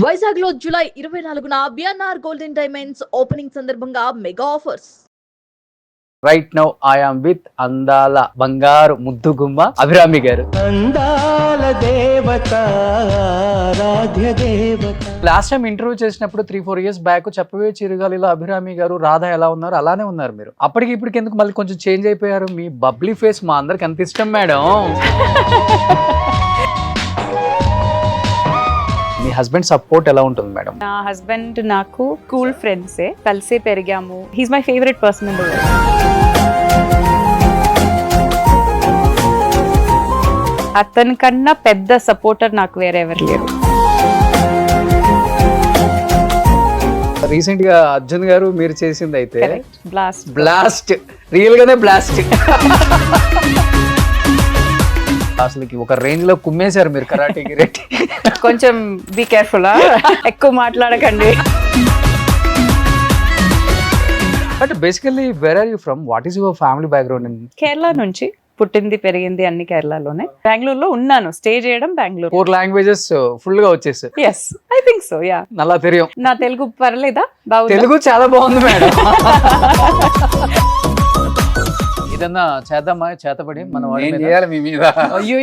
వైజాగ్ లో జూలై 24న BNR golden diamonds opening సందర్భంగా mega offers. Right now I am with అందాల బంగారు ముద్దుగుమ్మ అభిరామి గారు. అందాల దేవత ఆరాధ్య దేవత. లాస్ట్ టైం ఇంటర్వ్యూ చేసినప్పుడు 3-4 years బ్యాక్ చెప్పవే చిరుగాలిలో అభిరామి గారు రాధ ఎలా ఉన్నారు అలానే ఉన్నారు మీరు. అప్పటికి ఇప్పటికి ఎందుకు మళ్ళీ కొంచెం చేంజ్ అయిపోయారు? మీ బబ్లీ ఫేస్ మా అందరికి ఎంత ఇష్టం మేడం. మీ హస్బెండ్ సపోర్ట్ ఎలా ఉంటుంది మేడం? నా హస్బెండ్ నాకు స్కూల్ ఫ్రెండ్సే, కలిసే పెరిగాము. He's my favourite person in the world. అతని కన్నా పెద్ద సపోర్టర్ నాకు వేరే ఎవరు లేరు. రీసెంట్ గా అర్జున్ గారు మీరు చేసింది అయితే బ్లాస్ట్ రియల్ గానే బ్లాస్ట్. అసలుకి ఒక రేంజ్ లో కుమ్మేశారు మీరు కరాటేకి రెట్టి. కొంచెం బీ కేర్ఫుల్, ఎక్కువ మాట్లాడకండి. But basically where are you from? What is your family background? Kerala నుంచి పుట్టింది పెరిగింది అన్ని కేరళలోనే. బెంగళూరులో ఉన్నాను, స్టే చేయడం బెంగళూరు. 4 languages ఫుల్ గా వచ్చేసారు. Yes, I think so. Yeah, నల్లా తెలియం. నా తెలుగు పర్లేదా? బాగుంది. తెలుగు చాలా బాగుంది మేడం. ఏదన్నా చేద్దామా? చేతపడి మనం చేయాలి మీ మీద. అయ్యో,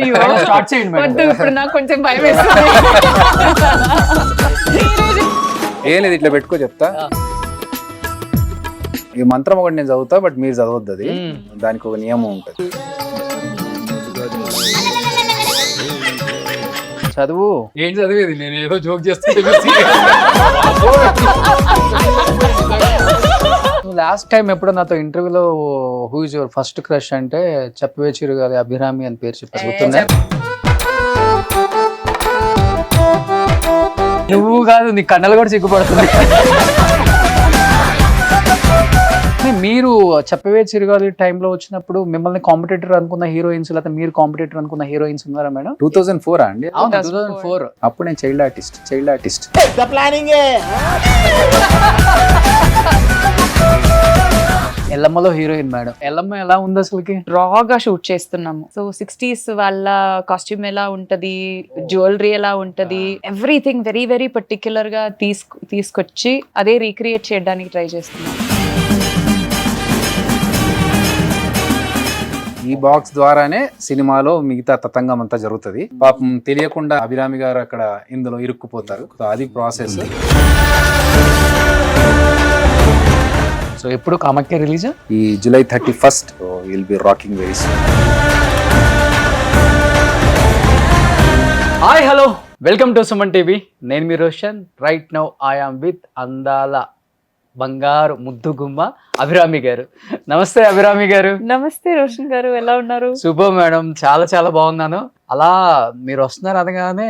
స్టార్ట్ చేయండి మేడం. వద్దు, ఇప్పుడు నాకు కొంచెం భయం వేస్తుంది. ఏం లేదు, ఇట్లా పెట్టుకో చెప్తా. ఈ మంత్రం ఒకటి నేను చదువుతా, బట్ మీరు చదవద్దు. అది దానికి ఒక నియమం ఉంటుంది. చదువు. ఏం చదివేది? నేను ఏదో జోక్ చేస్తుంటే లాస్ట్ టైం ఎప్పుడో నాతో ఇంటర్వ్యూలో who is your first crush అంటే చెప్పవే చిరుగాలి అభిరామి అని పేరు చెప్పేసి గుర్తుందా? నువ్వు కాదు, నీ కన్నలు కూడా సిగ్గుపడుతుంది. మీరు చెప్పవే చిరుగాలి టైంలో వచ్చినప్పుడు మిమ్మల్ని కాంపిటేటర్ అనుకున్న హీరోయిన్స్, లేకపోతే మీరు కాంపిటేటర్ అనుకున్న హీరోయిన్స్ ఉన్నారా మేడం? 2004 అండి. 2004. అప్పుడు నేను చైల్డ్ ఆర్టిస్ట్. ఎల్లమ్మలో హీరోయిన్ మేడం. ఎల్లమ్మ ఎలా ఉంది అసలుకి? రాగా షూట్ చేస్తున్నాము. సో 60s వాళ్ళ కాస్ట్యూమ్ ఎలా ఉంటది, జ్యువెలరీ ఎలా ఉంటది, ఎవ్రీథింగ్ వెరీ వెరీ పర్టిక్యులర్ గా తీసుకొచ్చి అదే రీక్రియేట్ చేయడానికి ట్రై చేస్తున్నాం. ఈ బాక్స్ ద్వారానే సినిమాలో మిగతా తతంగం అంతా జరుగుతుంది. పాపం తెలియకుండా అభిరామి గారు అక్కడ ఇందులో ఇరుక్కుపోతారు. అది ప్రాసెస్. సో ఎప్పుడు కామాఖ్య రిలీజ్? ఈ July 31st will be rocking very soon. Hi hello, welcome to Suman TV. నేను మీ Roshan. Right now I am with అందాల బంగారు ముద్దుగుమ్మ అభిరామి గారు. నమస్తే అభిరామి గారు. నమస్తే రోషన్ గారు, ఎలా ఉన్నారు? సూపర్ మేడం, చాలా చాలా బాగున్నాను. అలా మీరు వస్తున్నారు అనగానే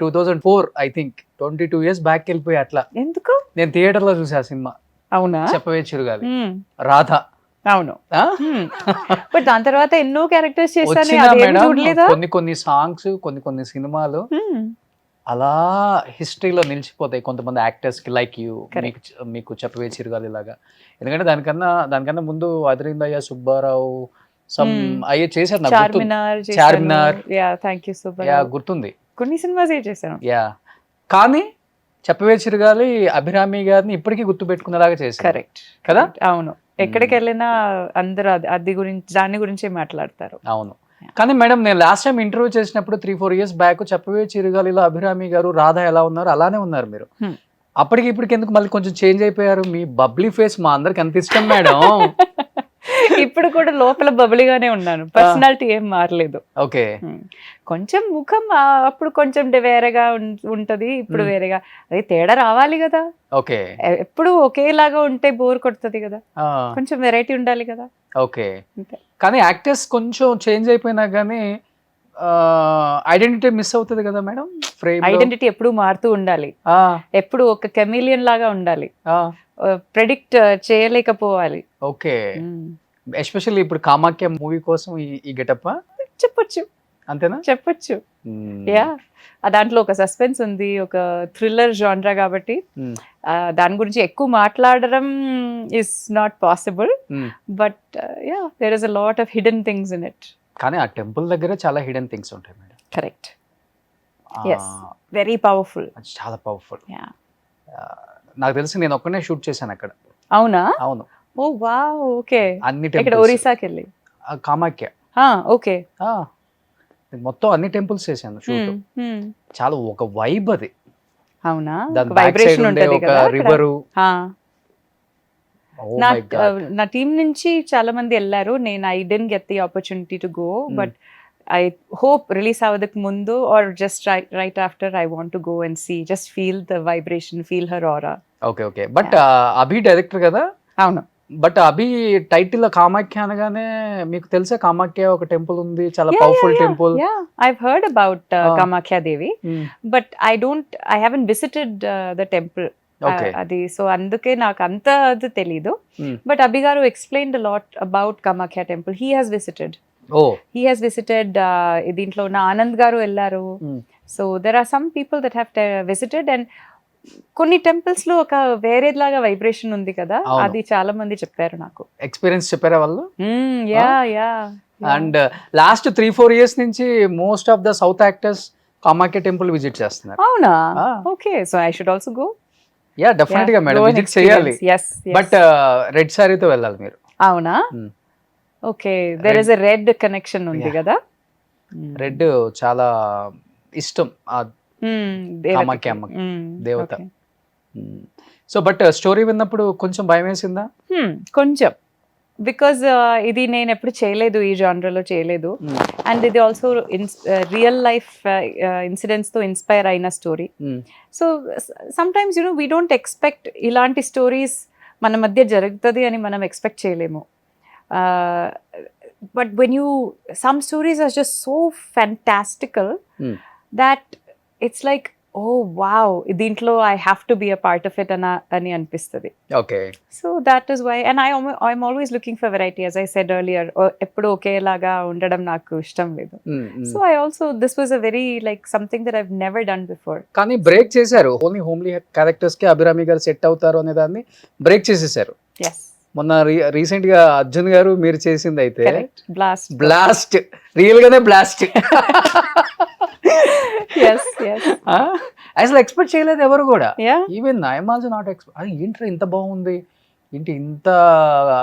2004 ఐ థింక్ 22 years బ్యాక్ వెళ్ళిపోయి. అట్లా ఎందుకు? నేను థియేటర్ లో చూసా సినిమా. అవునా? చెప్పవే చిరుగాలి రాధ. అవును. బట్ దాని తర్వాత ఎన్నో క్యారెక్టర్స్ చేశాను. కొన్ని సాంగ్స్, కొన్ని సినిమాలు అలా హిస్టరీలో నిలిచిపోతాయి కొంతమంది యాక్టర్స్ కి. లైక్ యూ, మీకు చెప్పవే చిరుగాలి లాగా. ఎందుకంటే దానికన్నా ముందు అదిరిందయ్య సుబ్బారావు అయ్యే చేశారు. చార్మినార్ గుర్తుంది. కొన్ని సినిమాస్ చేశాను. యా, కానీ చెప్పవే చిరుగాలి అభిరామి గారిని ఇప్పటికీ గుర్తు పెట్టుకునేలాగా చేశారు. కరెక్ట్ కదా? అవును. ఎక్కడికి వెళ్ళినా అందరూ దాని గురించే మాట్లాడతారు. అవును. కానీ మేడం, నేను లాస్ట్ టైం ఇంటర్వ్యూ చేసినప్పుడు 3-4 years బ్యాక్ చెప్పవే చిరుగాలిలో అభిరామి గారు రాధ ఎలా ఉన్నారు అలానే ఉన్నారు మీరు. అప్పటికి ఇప్పటికి ఎందుకు మళ్ళీ కొంచెం చేంజ్ అయిపోయారు? మీ బబ్లీ ఫేస్ మా అందరికి ఎంత ఇష్టం మేడం. ఇప్పుడు కూడా లోపల బబులిగానే ఉన్నాను, పర్సనాలిటీ ఏం మారలేదు. ఓకే. కొంచెం ముఖం అప్పుడు కొంచెం వేరేగా ఉంటది, ఇప్పుడు వేరేగా. అదే తేడా రావాలి కదా. ఓకే. ఎప్పుడు ఒకేలాగా ఉంటే బోర్ కొడుతుంది కదా, కొంచెం వెరైటీ ఉండాలి కదా. ఓకే. కానీ యాక్టర్స్ కొంచెం చేంజ్ అయిపోయినా కానీ ఐడెంటిటీ మిస్ అవుతుంది కదా మేడం. ఐడెంటిటీ ఎప్పుడు మారుతూ ఉండాలి, ఎప్పుడు ఒక కెమిలియన్ లాగా ఉండాలి, ప్రెడిక్ట్ చేయలేకపోవాలి. ఓకే. ఎస్పెషల్లీ ఇప్పుడు కామాఖ్య మూవీ కోసం ఈ గెటప్ చెప్పొచ్చు, అంతేనా? చెప్పొచ్చు. యా, దాంట్లో ఒక సస్పెన్స్ ఉంది, ఒక థ్రిల్లర్ జానరా కాబట్టి దాని గురించి ఎక్కువ మాట్లాడడం is not possible. But yeah, there is a lot of hidden things in it. కానీ ఆ టెంపుల్ దగ్గర చాలా హిడెన్ థింగ్స్ ఉంటాయి మేడం. కరెక్ట్. Very powerful. అది చాలా పవర్ఫుల్. Yeah. నాకు తెలిసి నేను ఒక్కనే షూట్ చేశాను అక్కడ. అవునా? అవును. ఓ వావ్, ఓకే. అన్ని ఇక్కడ టెంపుల్స్, ఒరిస్సాకి వెళ్ళి. కామాఖ్య, ఓకే. మొత్తం అన్ని టెంపుల్స్ చేశాను షూట్. చాలా ఒక వైబ్ అది. అవునా? దాని బ్యాక్ సైడ్ వైబ్రేషన్ ఉండే ఉంటది ఒక కదా. రివరు. నా టీం నుంచి చాలా మంది వెళ్ళారు. నేను I didn't get the opportunity to go, but I hope release అవ్వదకు ముందు or just right after I want to go and see, just feel the vibration, feel her aura. Okay okay. But Abhi director కదా. అవును. But Abhi title Kamakhya అనగానే మీకు తెలుసా కామాఖ్య ఒక temple ఉంది, చాలా powerful temple. I've heard about Kamakhya Devi, but I haven't visited the temple. Okay. అది so అందుకే నాకు అంత అది తెలీదు. బట్ అభి గారు explained a lot about Kamakhya temple. He has visited. దీంట్లో ఉన్న ఆనంద్ గారు వెళ్ళారు. So there are some people that have visited, and కొన్ని టెంపుల్స్ లో ఒక వేరేలాగా వైబ్రేషన్ ఉంది కదా, అది చాలా మంది చెప్పారు నాకు. ఎక్స్పీరియన్స్ చెప్పారా వాళ్ళు? యా. అండ్ లాస్ట్ 3-4 years నుంచి most of the south actors Kamakhya temple visit చేస్తున్నారు. అవునా? Okay, so I should also go. Yeah definite గా మేడం, విజిట్ చేయాలి. బట్ రెడ్ సారీతో వెళ్ళాలి మీరు. అవునా? Okay, there is a red connection ఉంది కదా. రెడ్ చాలా ఇష్టం కామాఖ్య అమ్మ దేవత. సో బట్ స్టోరీ విన్నప్పుడు కొంచెం భయం వేసిందా? కొంచెం, బికాజ్ ఇది నేను ఎప్పుడు చేయలేదు, ఈ జానర్లో చేయలేదు. అండ్ ఇది ఆల్సో రియల్ లైఫ్ ఇన్సిడెంట్స్ తో ఇన్స్పైర్ అయిన story. So some times we don't expect ఇలాంటి స్టోరీస్ మన మధ్య జరుగుతుంది అని మనం ఎక్స్పెక్ట్ చేయలేము. But when some stories are just so fantastical that it's like, oh wow, దీంట్లో I have to be a part of it అని అనిపిస్తుంది. Okay. So that is why, and I'm always looking for variety, as I said earlier. ఎప్పుడు ఒకేలాగా ఉండడం నాకు ఇష్టం లేదు. So this was a very something that I've never done before. కానీ break చేశారు. ఓన్లీ హోమ్లీ క్యారెక్టర్స్ కి అభిరామి గారు సెట్ అవుతారు అనే దాన్ని బ్రేక్ చేసేసారు. Yes. మొన్న రీసెంట్ గా అర్జున్ గారు మీరు చేసింది అయితే బ్లాస్ట్, రియల్ గానే బ్లాస్ట్. అసలు ఎక్స్పెక్ట్ చేయలేదు ఎవరు కూడా. Even I'm also not expect. అది ఏంట్రా ఇంత బాగుంది, ఏంటి ఇంత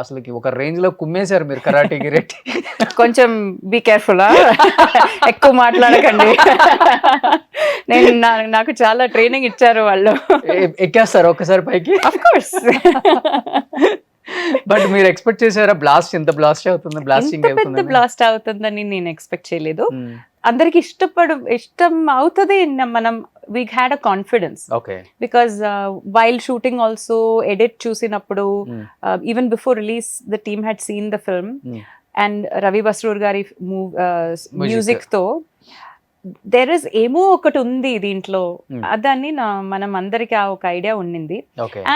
అసలుకి ఒక రేంజ్ లో కుమ్మేశారు మీరు కరాటే గిరెట్టి. కొంచెం బీ కేర్ఫుల్, ఎక్కువ మాట్లాడకండి. నాకు చాలా ట్రైనింగ్ ఇచ్చారు వాళ్ళు. ఎక్కేస్తారు ఒక్కసారి పైకి. Of course. బట్ మీరు ఎక్స్పెక్ట్ చేశారా బ్లాస్ట్ ఎంత బ్లాస్ట్ అవుతుంది, బ్లాస్టింగ్ పెద్ద బ్లాస్ట్ అవుతుందని నేను ఎక్స్పెక్ట్ చేయలేదు. అందరికి ఇష్టం అవుతుంది. మనం we had a confidence, because while shooting also edit చూసినప్పుడు, even before release the team had seen the film, and Ravi Basrur గారి మ్యూజిక్ తో దేర్ ఇస్ ఏమో ఒకటి ఉంది దీంట్లో, అదని మనం అందరికి ఆ ఒక ఐడియా ఉండింది.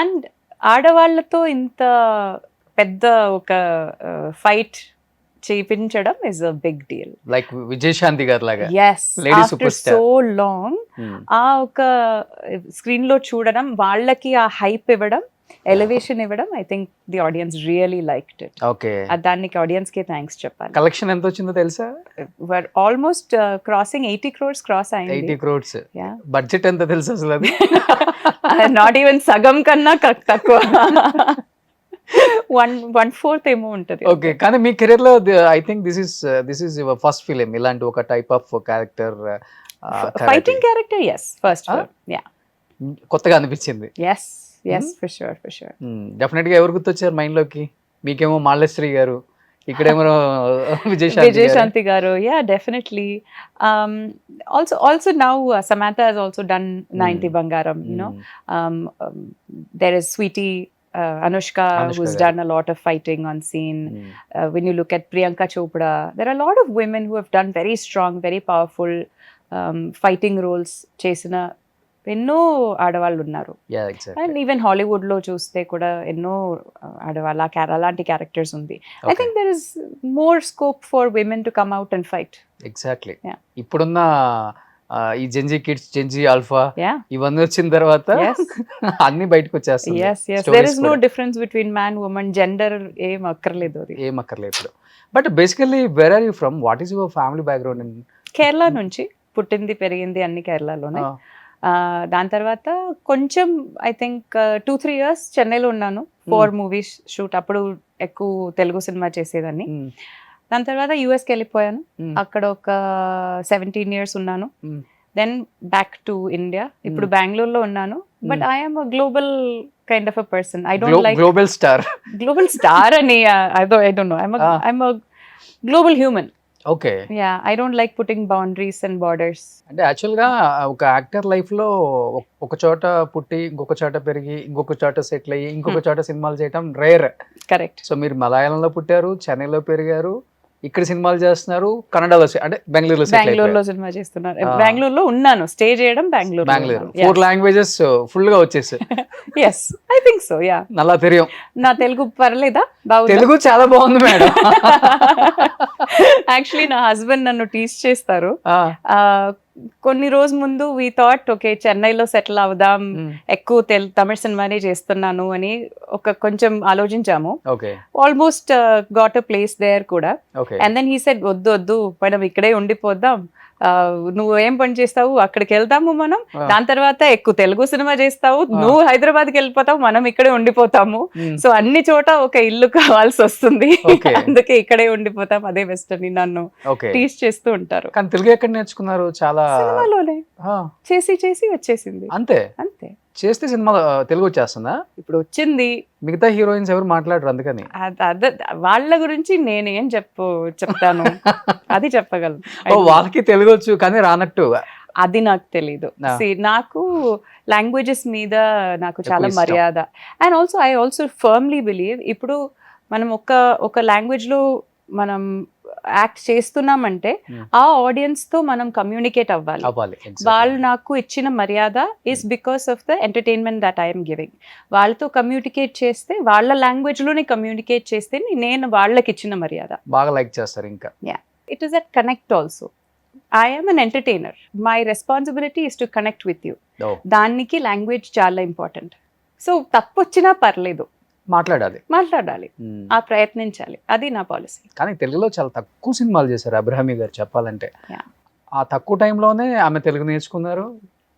అండ్ ఆడవాళ్లతో ఇంత పెద్ద ఒక ఫైట్ చేయించడం is a big deal. Like Vijayashanti గారు లాగా. yes, after so long ఆ ఒక స్క్రీన్ లో చూడడం, వాళ్ళకి ఆ హైప్ ఇవ్వడం, ఎలివేషన్ ఇవ్వడం, I think the audience really liked it. Okay, దానికి ఆడియన్స్ కి థ్యాంక్స్ చెప్పాలి. కలెక్షన్ ఎంత వచ్చిందో తెలుసా? వర్ ఆల్మోస్ట్ క్రాసింగ్ 80 crores క్రాస్ అయింది. 80 crores. బడ్జెట్ ఎంత తెలుసా అసలు? అది నాట్ ఈవెన్ సగం కన్నా తక్కువ, 1/4 ఏమో ఉంటది. ఓకే, కానీ మీ కెరీర్ లో I think this is your first film ఇలాంటి ఒక type of character, fighting character. yes, first film. yeah, కొత్తగా అనిపించింది. yes for sure. డెఫినెట్ గా ఎవరు గుర్తొచ్చారు మైండ్ లోకి? మీకేమో మాలశ్రీ గారు, ఇక్కడేమో విజయశాంతి గారు. yeah, definitely. Also now Samantha has also done 90 Bangaram, there is Sweetie Anushka who's done a lot of fighting on scene. When you look at Priyanka Chopra, there are a lot of women who have done very strong, very powerful fighting roles chesina ఎన్నో ఆడవాళ్ళు ఉన్నారు. And even Hollywood లో చూస్తే కూడా ఎన్నో ఆడవాళ్ళ అలాంటి characters ఉంది. I think there is more scope for women to come out and fight. Exactly. ఇప్పుడున్న ఈ జెన్జీ కిడ్స్, జెన్జీ ఆల్ఫా ఇవన్నీ వచ్చిన తర్వాత అన్ని బయటకు వచ్చేస్తాయి. There is no difference between man woman, gender ఏం అక్కర్లేదు. But basically where are you from? What is your family background? Kerala నుంచి పుట్టింది పెరిగింది అన్ని కేరళలోనే. దాని తర్వాత కొంచెం ఐ థింక్ 2-3 years చెన్నైలో ఉన్నాను 4 movies షూట్. అప్పుడు ఎక్కువ తెలుగు సినిమా చేసేదాన్ని. దాని తర్వాత యుఎస్కి వెళ్ళిపోయాను. అక్కడ ఒక 17 years ఉన్నాను. Then back to India. ఇప్పుడు బెంగళూరులో ఉన్నాను. But I'm a global kind of a person. I don't like global star. Global star అని I don't know. I'm a global human. Okay. Yeah, I don't like putting boundaries and borders. అంటే యాక్చువల్గా ఒక actor లైఫ్లో ఒక చోట పుట్టి ఇంకొక చోట పెరిగి ఇంకొక చోట సెటిల్ అయ్యి ఇంకొక చోట సినిమాలు చేయటం రేర్. కరెక్ట్. సో మీరు మలయాళంలో పుట్టారు, చెన్నైలో పెరిగారు, ఇక్కడ సినిమాలు చేస్తున్నారు, కన్నడలో అంటే బెంగళూరులో సినిమా చేస్తున్నారు. బెంగళూరులో ఉన్నాను, స్టే చేయడం బెంగళూరు. 4 languages ఫుల్ గా వచ్చేసి. Yes, I think so. Yeah, నల్లా తెలియం. నా తెలుగు పర్లేదా? బాగుంది. తెలుగు చాలా బాగుంది మేడం. యాక్చువల్లీ నా హస్బెండ్ నన్ను టీస్ చేస్తారు. కొన్ని రోజు ముందు వి థాట్ ఓకే చెన్నైలో సెటిల్ అవుదాం, ఎక్కువ తమిళ సినిమానే చేస్తున్నాను అని కొంచెం ఆలోచించాము. Almost got a place there కూడా. అండ్ దెన్ హీ సెడ్ వద్దు మనం ఇక్కడే ఉండిపోద్దాం, నువ్వు ఏం పని చేస్తావు, అక్కడికి వెళ్తాము మనం, దాని తర్వాత ఎక్కువ తెలుగు సినిమా చేస్తావు, నువ్వు హైదరాబాద్కి వెళ్ళిపోతావు, మనం ఇక్కడే ఉండిపోతాము. సో అన్ని చోట ఒక ఇల్లు కావాల్సి వస్తుంది, అందుకే ఇక్కడే ఉండిపోతాం, అదే బెస్ట్ అని నన్ను టీస్ చేస్తూ ఉంటారు. కానీ తెలుగు ఎక్కడ నేర్చుకున్నారు? చాలా సినిమాలోనే చేసి వచ్చేసింది. అంతే చేస్తే సినిమా తెలుగు వచ్చేస్తుందా? ఇప్పుడు వచ్చింది. మిగతా హీరోయిన్స్ ఎవరు మాట్లాడరు, అందుకని వాళ్ళ గురించి నేనేం చెప్తాను అది చెప్పగలను. వాళ్ళకి తెలుగు వచ్చు కానీ రానట్టు అది నాకు తెలీదు. నాకు లాంగ్వేజెస్ మీద నాకు చాలా మర్యాద. And also I also firmly believe ఇప్పుడు మనం ఒక లాంగ్వేజ్ లో మనం యాక్ట్ చేస్తున్నామంటే ఆ ఆడియన్స్ తో మనం కమ్యూనికేట్ అవ్వాలి. వాళ్ళు నాకు ఇచ్చిన మర్యాద is because of the entertainment that I'm giving. వాళ్ళతో కమ్యూనికేట్ చేస్తే, వాళ్ళ లాంగ్వేజ్ లోనే కమ్యూనికేట్ చేస్తే నేను వాళ్ళకి ఇచ్చిన మర్యాద. బాగా లైక్ చేస్తారు. ఇంకా it is at connect also. I am an entertainer. My responsibility is to connect with you. దానికి లాంగ్వేజ్ చాలా ఇంపార్టెంట్. సో తప్పు వచ్చినా పర్లేదు, మాట్లాడాలి, ఆ ప్రయత్నించాలి, అది నా పాలసీ. కానీ తెలుగులో చాలా తక్కువ సినిమాలు చేశారు అభిరామి గారు చెప్పాలంటే. ఆ తక్కువ టైంలోనే ఆమె తెలుగు నేర్చుకున్నారు,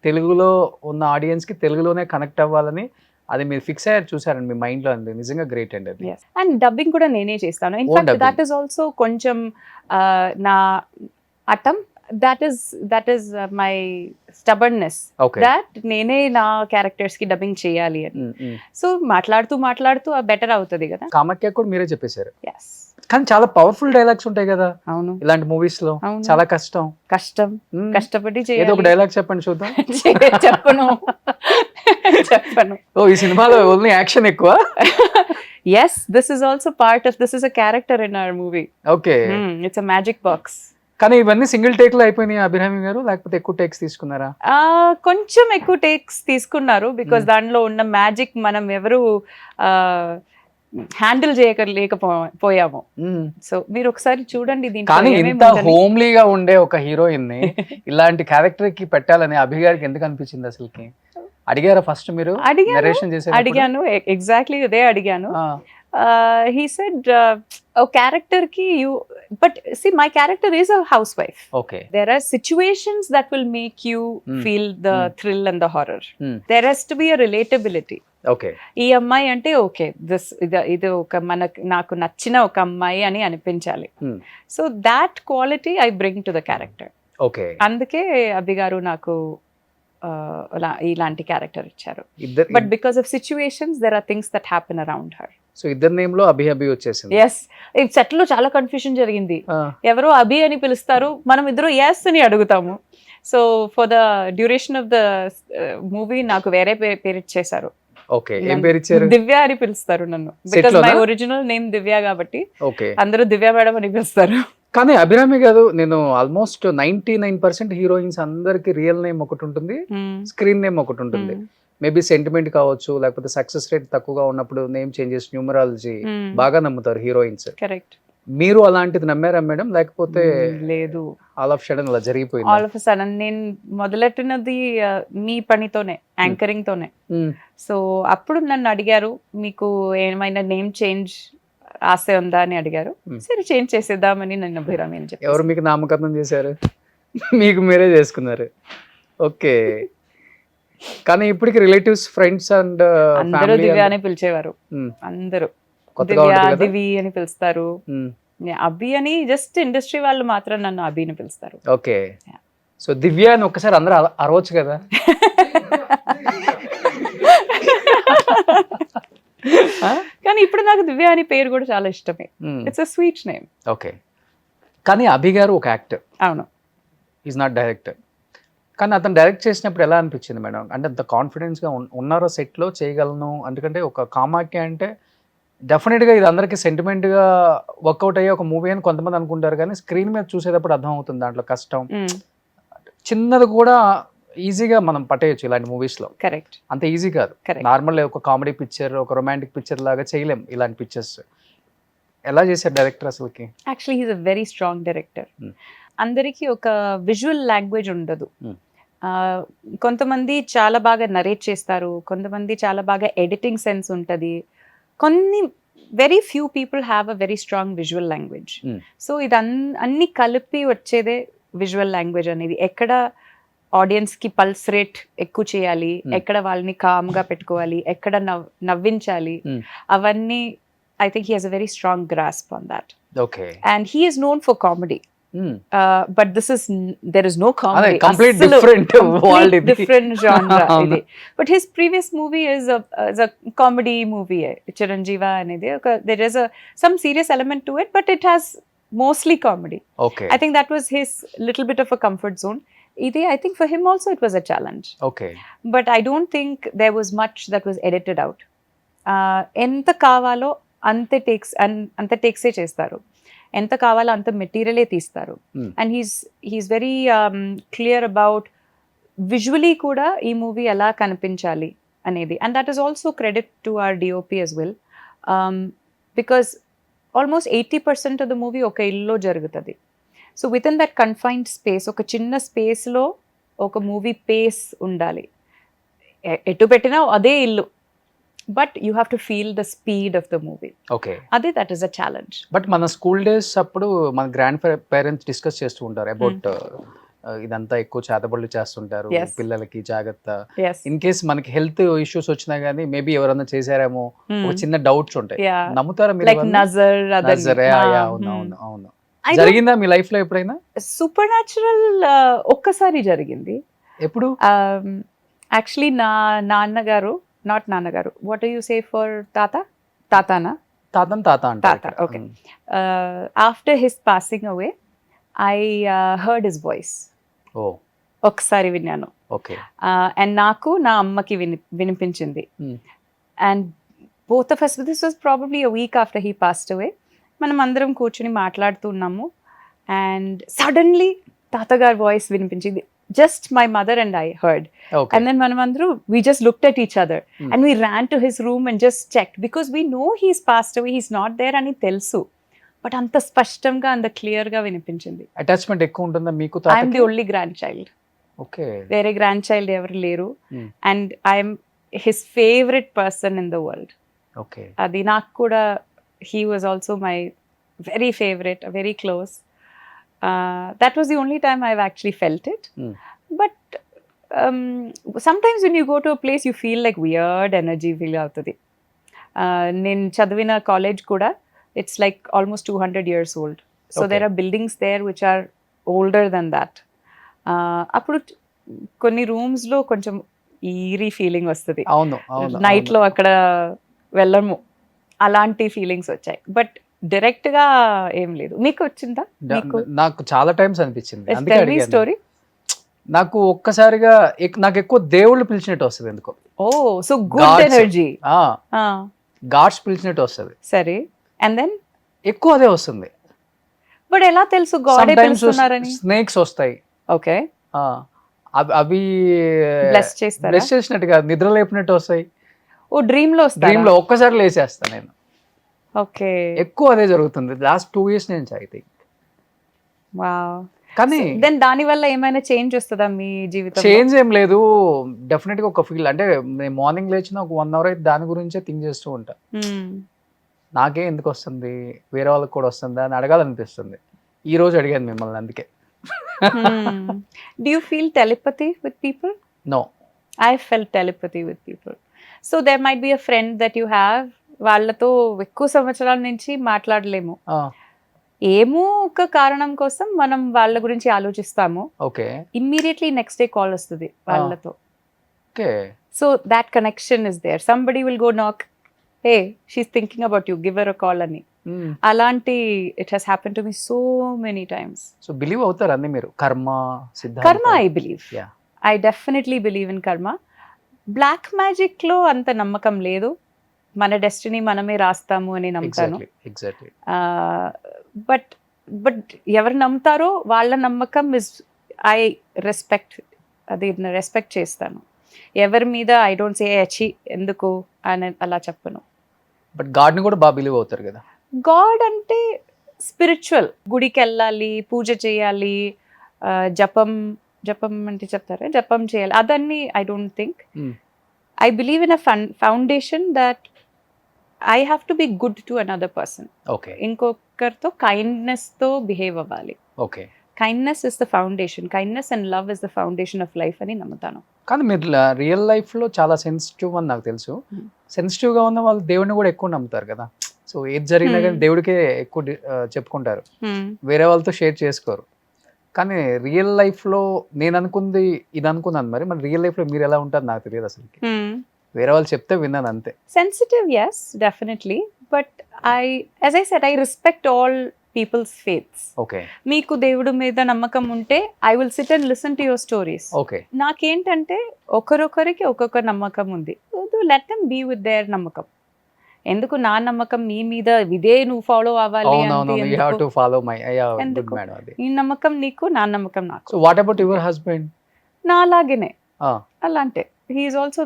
తెలుగులో ఉన్న ఆడియన్స్ కి తెలుగులోనే కనెక్ట్ అవ్వాలని అది మీరు ఫిక్స్ అయ్యారు, చూసారండి మీ మైండ్ లో. అండి నిజంగా గ్రేట్ అండి అది. అండ్ డబ్బింగ్ కూడా నేనే చేస్తాను. ఇన్ఫాక్ట్ దట్ ఈస్ ఆల్సో కొంచెం నా అటం. that is my stubbornness. That నేనే నా క్యారెక్టర్స్ కి డబ్బింగ్ చేయాలి అని. సో మాట్లాడుతూ బెటర్ అవుతుంది కదా. కామాఖ్య కూడా మీరే చెప్పేశారు. కానీ చాలా పవర్ఫుల్ డైలాగ్స్ ఉంటాయి కదా. అవును, ఇలాంటి మూవీస్ లో చాలా కష్టపడి ఏదో ఒక డైలాగ్ చెప్పండి చూద్దాం. చెప్పను. ఓ, ఈ సినిమాలో ఓన్లీ యాక్షన్ ఎక్కువ. Yes, this is also part of, this is a character in our movie. Okay. It's a magic box. కానీ ఇవన్నీ సింగిల్ టేక్ లో అయిపోయినాయి అభిరామి గారు, లేకపోతే ఎక్కువ టేక్స్ తీసుకున్నారా? కొంచెం ఎక్కువ టేక్స్ తీసుకున్నారు, బికాస్ దాంట్లో ఉన్న మ్యాజిక్ మనం ఎవరు హ్యాండిల్ చేయలేకపోయాము. సో మీరు ఒకసారి చూడండి. కానీ ఇంత హోమ్లీగా ఉండే ఒక హీరోయిన్ ని ఇలాంటి క్యారెక్టర్ కి పెట్టాలని అభి గారికి ఎందుకు అనిపించింది అసలుకి? అడిగారా ఫస్ట్ మీరు? అడిగాను, ఎగ్జాక్ట్లీ అదే అడిగాను. He said a character ki you, but see my character is a housewife. Okay, there are situations that will make you feel the thrill and the horror. There has to be a relatability. Okay, ఈ అమ్మాయి అంటే okay ఇది ఒక నాకు నచ్చిన ఒక అమ్మాయి అని అనిపించాలి. So that quality I bring to the character. Okay, అందుకే అభి గారు నాకు ఇలాంటి క్యారెక్టర్ ఇచ్చారు. But because of situations there are things that happen around her. So ఇద్దరు నేమ్ లో అభి వచ్చేసింది. ఎస్, ఈ సెట్ లో చాలా కన్ఫ్యూజన్ జరిగింది. ఎవరో అభి అని పిలుస్తారు, మనం ఇద్దరు ఎస్ అని అడుగుతాము. So for the duration of the movie నాకు వేరే పేరు ఇచ్చేసారు. ఓకే, ఏం పేరు ఇచ్చారు? దివ్య అని పిలుస్తారు నన్ను, బికాస్ మై ఒరిజినల్ నేమ్ దివ్య కాబట్టి అందరూ దివ్య మేడం అని పిలుస్తారు. కానీ అభిరామి గారు, నేను ఆల్మోస్ట్ 99% హీరోయిన్స్ అందరికి రియల్ నేమ్ ఒకటి ఉంటుంది, స్క్రీన్ నేమ్ ఒకటి ఉంటుంది. మేబీ సెంటిమెంట్ కావచ్చు, లేకపోతే సక్సెస్ రేట్ తక్కువగా ఉన్నప్పుడు నేమ్ చేంజెస్, న్యూమరాలజీ బాగా నమ్ముతారు హీరోయిన్స్. కరెక్ట్. మీరు అలాంటిది నమ్మారా మేడం, లేకపోతే లేదు ఆల్ ఆఫ్ సడన్ అలా జరిగిపోయింది? ఆల్ ఆఫ్ సడన్ నేను మొదలెట్టినది మీ పనితోనే, యాంకరింగ్ తోనే. సో అప్పుడు నన్ను అడిగారు, మీకు ఏమైనా నేమ్ చేంజ్ ఆశ ఉందా అని అడిగారు. సరే చేంజ్ చేసేద్దామని నన్ను అభిరామి అని చెప్పి. ఎవరు మీకు నామకరణం చేశారు? మీకు మీరే చేసుకున్నారు? ఓకే. కానీ ఇప్పటికి రిలేటివ్స్, ఫ్రెండ్స్ అండ్ అందరూ దివ్య అని పిలిచేవారు, అందరూ కొత్తగా దివ్య ఉంటుంది కదా. దివి అని పిలుస్తారు, అభి అని జస్ట్ ఇండస్ట్రీ వాళ్ళు మాత్రం నన్ను అభిని పిలుస్తారు. ఓకే, సో దివ్య అని ఒక్కసారి అందరూ అరవచ్చు కదా. కానీ ఇప్పుడు నాకు దివ్య అని పేరు కూడా చాలా ఇష్టమే. It's a sweet name. Okay, కానీ అభి గారు ఒక యాక్టర్, అవును, ఈజ్ నాట్ డైరెక్టర్. కానీ అతను డైరెక్ట్ చేసినప్పుడు ఎలా అనిపించింది మేడం? అంటే అంత కాన్ఫిడెన్స్గా ఉన్నారో సెట్లో చేయగలను? ఎందుకంటే ఒక కామాఖ్య అంటే డెఫినెట్గా ఇది అందరికీ సెంటిమెంట్గా వర్కౌట్ అయ్యే ఒక మూవీ అని కొంతమంది అనుకుంటారు, కానీ స్క్రీన్ మీద చూసేటప్పుడు అర్థం అవుతుంది దాంట్లో కష్టం. చిన్నది కూడా ఈజీగా మనం పట్టేయచ్చు ఇలాంటి మూవీస్లో. కరెక్ట్, అంత ఈజీ కాదు. నార్మల్ ఒక కామెడీ పిక్చర్, ఒక రొమాంటిక్ పిక్చర్ లాగా చేయలేం ఇలాంటి పిక్చర్స్. ఎలా చేశారు డైరెక్టర్ అసలుకి? Actually he's a very strong director. అందరికీ ఒక విజువల్ లాంగ్వేజ్ ఉండదు. కొంతమంది చాలా బాగా నరేట్ చేస్తారు, కొంతమంది చాలా బాగా ఎడిటింగ్ సెన్స్ ఉంటుంది, కొన్ని very few people have a very strong visual language. So ఇది అన్ని కలిపి వచ్చేదే విజువల్ లాంగ్వేజ్ అనేది. ఎక్కడ ఆడియన్స్కి పల్స్ రేట్ ఎక్కువ చేయాలి, ఎక్కడ వాళ్ళని కామ్గా పెట్టుకోవాలి, ఎక్కడ నవ్వించాలి, అవన్నీ I think he has a very strong grasp on that. Okay. And he is known for comedy. But there is no comedy. Complete different world. Different genre. But his previous movie is a comedy movie. Chiranjeeva anedi. There is some serious element to it, but it has mostly comedy. Okay. I think that was his little bit of a comfort zone. I think for him also it was a challenge. Okay. But I don't think there was much that was edited out. ఎంత కావాలో అంతే టేక్సే చేస్తారు, ఎంత కావాలో అంత మెటీరియలే తీస్తారు. And he's very clear about visually కూడా ఈ మూవీ ఎలా కనిపించాలి అనేది. And that is also credit to our DOP as well, because almost 80% of the movie ఒక ఇల్లులో జరుగుతుంది. So with in that confined space, ఒక చిన్న స్పేస్లో ఒక మూవీ పేస్ ఉండాలి. ఎటు పెట్టినా అదే ఇల్లు, but you have to feel the speed of the movie. Okay. That is a challenge. But మన స్కూల్ డేస్ అప్పుడు మన గ్రాండ్ పేరెంట్స్ డిస్కస్ చేస్తూ ఉంటారు అబౌట్ ఇదంతా ఎక్కువ చేతబడులు చేస్తుంటారు పిల్లలకి, జాగ్రత్త. ఇన్ కేస్ మనకి హెల్త్ ఇష్యూస్ వచ్చినా గానీ మేబీ ఎవరన్నా చేశారేమో ఒక చిన్న డౌట్స్ ఉంటాయి. నమ్ముతారా మీరు? Like నజర్. అవును. జరిగిందా మీ లైఫ్ లో ఎప్పుడైనా? సూపర్ న్యాచురల్ ఒక్కసారి జరిగింది. ఎప్పుడు? యాక్చువల్లీ నా నాన్నగారు, not నాన్నగారు, what do you say for తాతానా? తాత. Okay. After his passing away, I heard his voice. Oh. ఒకసారి విన్నాను. Okay. And నాకు నా అమ్మకి వినిపించింది. And both of us, this was probably a week after he passed away. మనం అందరం కూర్చుని మాట్లాడుతున్నాము and suddenly తాతగారి వాయిస్ వినిపించింది. Just my mother and I heard. Okay. And then manamandru, we just looked at each other and we ran to his room and just checked because we know he's passed away, he's not there ani telusu. But anta spashtamga and clear ga vinipinchindi. Attachment ekku untunda meeku taataki? I am the only grandchild. Okay. Vere grandchild ever leru. And I am his favorite person in the world. Okay. Adi naaku kuda he was also my very favorite, very close. That was the only time I've actually felt it. But sometimes when you go to a place you feel like weird energy feel avutadi. Nen chadvina college kuda it's like almost 200 years old. So there are buildings there which are older than that. Appudu konni rooms lo koncham eerie feeling vastadi. Avunu. Night lo akkada vellamu అలాంటి feelings వచ్చాయి. But direct గా ఏం లేదు. మీకు వచ్చిందా? నాకు చాలా times అనిపించింది. స్టోరీ నాకు ఒక్కసారిగా నాకు ఎక్కువ దేవుళ్ళు పిలిచినట్టు వస్తుంది ఎందుకో. ఓ, సో గుడ్ ఎనర్జీ. గాడ్స్ పిలిచినట్టు వస్తుంది. సరే, అండ్ దెన్ ఎక్కువ అదే వస్తుంది. బట్ ఎలా తెలుసు గాడ్ పిలుస్తున్నారని? స్నేక్స్ వస్తాయి. ఓకే. అవి బ్లెస్ చేసినట్టుగా నిద్ర లేపినట్టు వస్తాయి. ఓ, డ్రీమ్ లో ఒక్కసారి లేచేస్తాను నేను. ఓకే. ఎక్కువ అదే జరుగుతుంది లాస్ట్ 2 years నుంచి ఐ థింక్. వావ్. కానీ దెన్ దాని వల్ల ఏమైనా చేంజ్ వస్తుందా మీ జీవితంలో? చేంజ్ ఏం లేదు, డెఫినెట్ గా ఒక ఫీల్. అంటే నేను మార్నింగ్ లేచిన ఒక 1 hour అయితే దాని గురించే థింక్ చేస్తూ ఉంటా. నాకే ఎందుకు వస్తుంది, వేరే వాళ్ళకి కూడా వస్తుందా అని అడగాలనిపిస్తుంది. ఈ రోజు అడిగాను మిమ్మల్ని అందుకే. Do you feel telepathy with people? No. I felt telepathy with people. So there might be a friend that you have, వాళ్ళతో ఎక్కువ సంవత్సరాల నుంచి మాట్లాడలేము, ఏమో ఒక కారణం కోసం మనం వాళ్ళ గురించి ఆలోచిస్తాము, okay immediately next day call వస్తుంది వాళ్ళతో. Okay so that connection is there. Somebody will go knock, hey she's thinking about you, give her a call అని. అలాంటి it has happen to me so many times. So believe అవుతారు అన్ని మీరు karma సిద్ధాంతం? Karma I believe, Yeah. I definitely believe in karma. Black magic లో అంత నమ్మకం లేదు, మన డెస్టినీ మనమే రాస్తాము అని నమ్ముతాను. ఎగ్జాక్ట్లీ బట్ ఎవరు నమ్ముతారో వాళ్ళ నమ్మకం ఇస్, ఐ రెస్పెక్ట్, అది రెస్పెక్ట్ చేస్తాను. ఎవరి మీద ఐ డోంట్ సే అచ్చి ఎందుకు అని అలా చెప్పను. బట్ గాడ్ ని కూడా బాగా బిలీవ్ అవుతారు కదా? గాడ్ అంటే స్పిరిచువల్, గుడికి వెళ్ళాలి, పూజ చేయాలి, జపం అంటే చెప్తారా, జపం చేయాలి, అదన్నీ I don't think. I believe in a foundation that I have to be good to another person. Okay ఇంకొకరితో కైండ్నెస్ తో బిహేవ్ అవ్వాలి. Okay kindness is the foundation, kindness and love is the foundation of life అని నమ్ముతాను. కానీ మీరు real life లో చాలా sensitive అని నాకు తెలుసు. సెన్సిటివ్ గా ఉన్న వాళ్ళు దేవుడిని కూడా ఎక్కువ నమ్ముతారు కదా. సో ఏది జరిగినా కానీ దేవుడికే ఎక్కువ చెప్పుకుంటారు, వేరే వాళ్ళతో షేర్ చేసుకోరు. కానీ రియల్ లైఫ్ లో నేను అనుకుంది ఇది అనుకున్నాను, మరి రియల్ లైఫ్ లో మీరు ఎలా ఉంటారు నాకు తెలియదు అసలు. వేరే వాళ్ళు చెప్తే విన్నాను అంతే. Sensitive, yes definitely, but as I said, I respect all people's faiths. Okay మీకు దేవుడి మీద నమ్మకం ఉంటే I will sit and listen to your stories. Okay నాకేంటంటే ఒకరొకరికి ఒక్కొక్క నమ్మకం ఉంది, let them be with their నమ్మకం. ఎందుకు నా నమ్మకం నీ మీద ఇదే నువ్వు ఫాలో అవ్వాలి అంటే you have to follow my good ఎందుకు? మేడం అది. నీ నమ్మకం నీకు, నా నమ్మకం నాకు. So what about your husband? నా అలాగేనే, అలాంటే he is also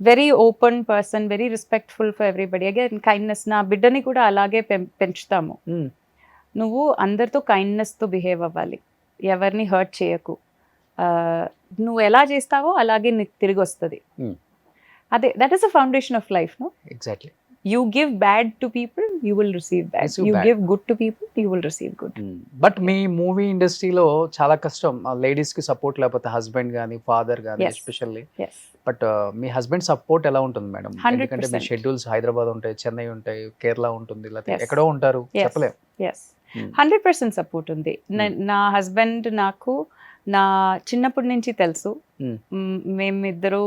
very open person, very respectful for everybody. Again, kindness. నా బిడ్డని కూడా అలాగే పెంచుతాము. నువ్వు అందరితో కైండ్నెస్ తో బిహేవ్ అవ్వాలి, ఎవరిని హర్ట్ చేయకు, నువ్వు ఎలా చేస్తావో అలాగే నీకు తిరిగి వస్తుంది. అదే, that is the foundation of life. No, exactly. You give bad to people, you will receive bad. You give good to people, you will receive good. But me movie ఇండస్ట్రీలో చాలా కష్టం, లేడీస్ కి సపోర్ట్ లేకపోతే husband గానీ father గానీ especially. Yes. But me husband support ఎలా ఉంటుంది madam? 100%. ఎందుకంటే మీ షెడ్యూల్స్ హైదరాబాద్ ఉంటాయి, చెన్నై ఉంటాయి, కేరళ ఉంటుంది, లేకపోతే ఎక్కడో ఉంటారు, చెప్పలేం. Yes. 100% సపోర్ట్ ఉంది. నా హస్బెండ్ నాకు నా చిన్నప్పటి నుంచి తెలుసు. మేమిద్దరు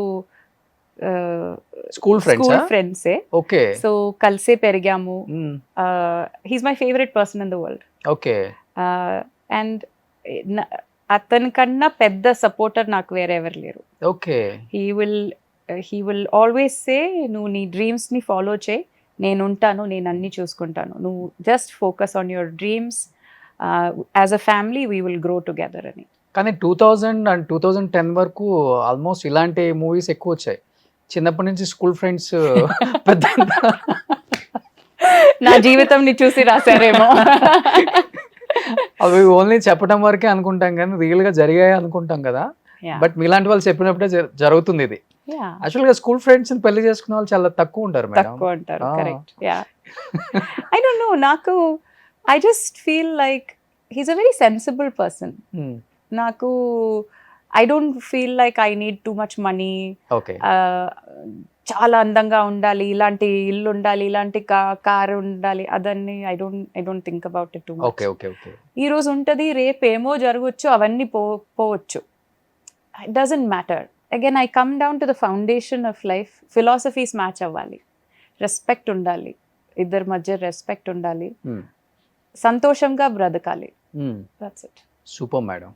స్కూల్ ఫ్రెండ్సే. ఓకే. సో కలిసే పెరిగాము. He's my favourite person in the world. Okay. And అతని కన్నా పెద్ద సపోర్టర్ నాకు వేరే ఎవరు లేరు. Okay. He will always say, నువ్వు నీ డ్రీమ్స్ ని ఫాలో చేయి, నేను ఉంటాను, నేను అన్ని చూసుకుంటాను, నువ్వు just focus on your dreams, as a family we will grow together అని. కానీ 2000 and 2010 వరకు ఆల్మోస్ట్ ఇలాంటి మూవీస్ ఎక్కువ వచ్చాయి. చిన్నప్పటి నుంచి స్కూల్ ఫ్రెండ్స్ పెద్ద నా జీవితం ని చూసి రాశారేమో. అవి ఓన్లీ చెప్పడం వరకే అనుకుంటాం కానీ రియల్ గా జరిగాయి అనుకుంటాం కదా. బట్ మీలాంటి వాళ్ళు చెప్పినప్పుడే జరుగుతుంది ఇది. యాక్చువల్ గా స్కూల్ ఫ్రెండ్స్ పెళ్లి చేసుకునే వాళ్ళు చాలా తక్కువ ఉంటారు మేడం. తక్కువ ఉంటారు, correct. Yeah, I don't know, నాకు I just feel like he's a very sensible person. నాకు I don't feel like I need too much money, చాలా అందంగా ఉండాలి, ఇలాంటి ఇల్లు ఉండాలి, ఇలాంటి కార్ ఉండాలి, అదన్నీ I don't think about it too much. ఈ రోజు ఉంటది, రేపు ఏమో జరగవచ్చు, అవన్నీ పోవచ్చు. It doesn't matter. Again I come down to the foundation of life. Philosophies match అవ్వాలి, రెస్పెక్ట్ ఉండాలి, ఇద్దరి మధ్య రెస్పెక్ట్ ఉండాలి, సంతోషంగా బ్రతకాలి. That's it. Super madam.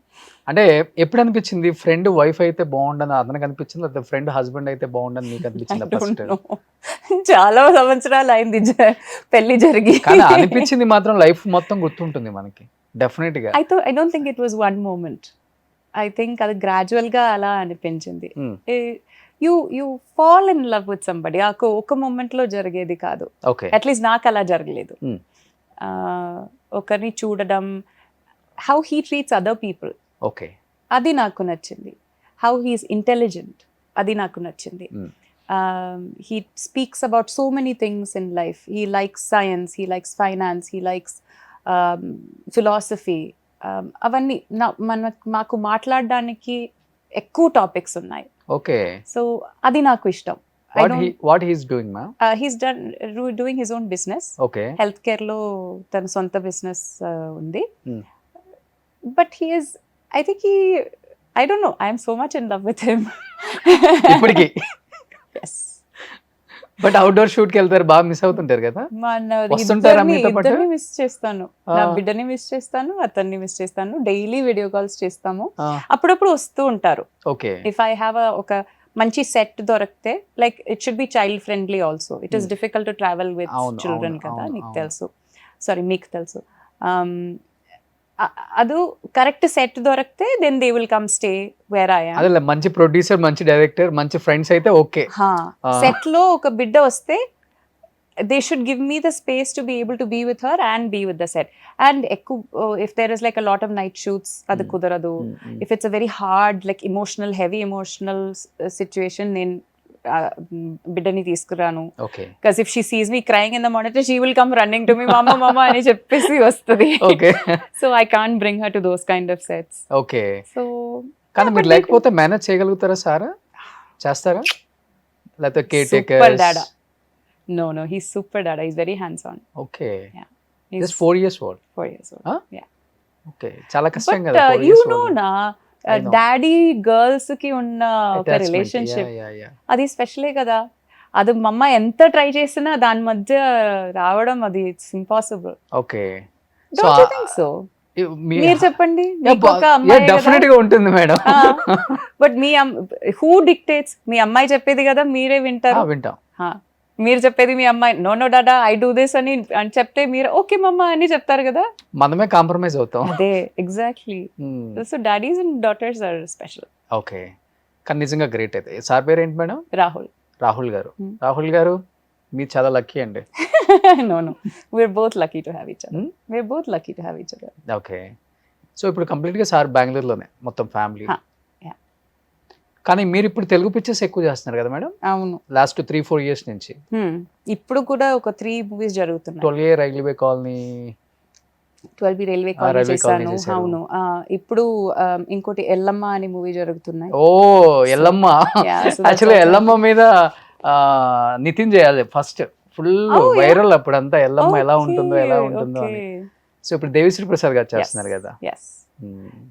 అంటే ఎప్పుడు అనిపించింది ఫ్రెండ్ వైఫ్ అయితే బాగుండని అతనికి అనిపించింది, లేదా ఫ్రెండ్ హస్బెండ్ అయితే బాగుండని మీకు అనిపించింది ఫస్ట్? చాలా సంవత్సరాలు అయింది పెళ్లి జరిగి, కానీ అనిపించింది మాత్రం లైఫ్ మొత్తం గుర్తుంటుంది మనకి డెఫినెట్ గా. I don't think it was one moment. I think అది గ్రాడ్యువల్ గా అలా అనిపించింది. You fall in love with somebody. ఒక మూమెంట్ లో జరిగేది కాదు, అట్లీస్ట్ నాకు అలా జరగలేదు. ఒకరిని చూడడం, how he treats other people, okay, adi naaku nachindi. How he is intelligent, adi naaku nachindi. He speaks about so many things in life. He likes science, he likes finance, he likes philosophy. Avanni maaku maatladaniki ekku topics unnai. Okay. So అది నాకు ఇష్టం. What he's doing ma'am? He's doing his own business. Okay. Health care లో తన సొంత business ఉంది. Hmm. But he's, I think I don't know, I'm so much in love with him. ఇప్పటికి yes. But outdoor shoot కి వెళ్తారు, బాగా miss అవుతుంటారు కదా? వస్తుంటారా మీతో పాటు? ఇద్దరిని మిస్ చేస్తాను. నా ఆ. బిడ్డని మిస్ చేస్తాను, అతన్ని మిస్ చేస్తాను. డైలీ వీడియో కాల్స్ చేస్తాము. ఆ, అప్పుడప్పుడు వస్తూ ఉంటారు. ఓకే. ఇఫ్ ఐ హ్యావ్ ఒక మంచి సెట్ దొరికితే, like it should be child friendly also. It is difficult to travel with అవును, చిల్డ్రన్ అవును, కదా, అవును, నీకు అవును. తెలుసు. సారీ, మీకు తెలుసు. ಅದು కరెక్ట్ సెట్ దొరికితే then they will come stay where I am. అదే మంచి ప్రొడ్యూసర్, మంచి డైరెక్టర్, మంచి ఫ్రెండ్స్ అయితే ఓకే. సెట్ లో ఒక బిడ్డ వస్తే they should give me the space to be able to be with her and be with the set. And ఎక్కువ if there is like a lot of night shoots, అది కుదరదు. If it's a very hard like emotional, heavy emotional situation, నేను బిడ్డని తీసుకురాను. Okay. Because if she sees me crying in the monitor, she will come running to me, mama, mama అని చెప్పేసి వస్తుంది. Okay. So I can't bring her to those kind of sets. Okay. So కానీ మీరు లేకపోతే manage చేయగలుగుతారా సారా? చేస్తారా? లేకపోతే care super takers? dada. No, he's super dada. He's very hands on. Okay. He's just 4 years old. 4 years old. Huh? Yeah. Okay. చాలా కష్టం But కదా 4 you years know old. na, I know. Daddy girls కి ఉన్న ఒక Attachment. Relationship, Yeah, yeah. అది స్పెషలే కదా. అది మా అమ్మ ఎంత ట్రై చేసినా దాని మధ్య రావడం, అది it's impossible. Okay. Don't you think so? మీరు చెప్పండి. మీకు ఒక అమ్మాయి డెఫినెట్ గా ఉంటుంది మేడం. బట్ మీ హూ డిక్టేట్స్? మీ అమ్మాయి చెప్పేది కదా మీరే వింటారు. వింటాం. మీరు చెప్పేది మీ అమ్మాయి నో డాడా ఐ డూ దిస్ అని చెప్తే మీరు ఓకే మమ్మ అని చెప్తారు కదా. మనమే కాంప్రమైజ్ అవుతాం. అదే exactly. So daddies and daughters are special. Okay. కానీ నిజంగా గ్రేట్ అయితే. సార్ పేరు ఏంటి మేడం? రాహుల్. రాహుల్ గారు. రాహుల్ గారు మీరు చాలా లక్కీ అండి. No, we're both lucky to have each other. We're both lucky to have each other. Okay. So ఇప్పుడు కంప్లీట్ గా సార్ బెంగళూరులోనే మొత్తం ఫ్యామిలీ. కానీ మీరు ఇప్పుడు తెలుగు పిక్చర్స్ ఎక్కువ చేస్తున్నారు కదా మేడం? అవును. లాస్ట్ 3-4 years నుంచి. ఇప్పుడు కూడా ఒక 3 మూవీస్ జరుగుతున్నాయి. 12A railway colony, 12B railway colony railway colony చేశాను. చేశారు. అవును. ఇప్పుడు ఇంకోటి ఎల్లమ్మ అనే మూవీ జరుగుతున్నాయి. ఓ Yellamma. Yeah, so that's actually also- Yellamma మీద నితిన్ చేయాలి first. Full Oh, yeah? Viral అప్పుడంతా ఎల్లమ్మ ఎలా Okay, ఉంటుందో ఎలా ఉంటుందో అని. okay. సో ఇప్పుడు దేవిశ్రీ ప్రసాద్ గారు చేస్తున్నారు కదా. Yes.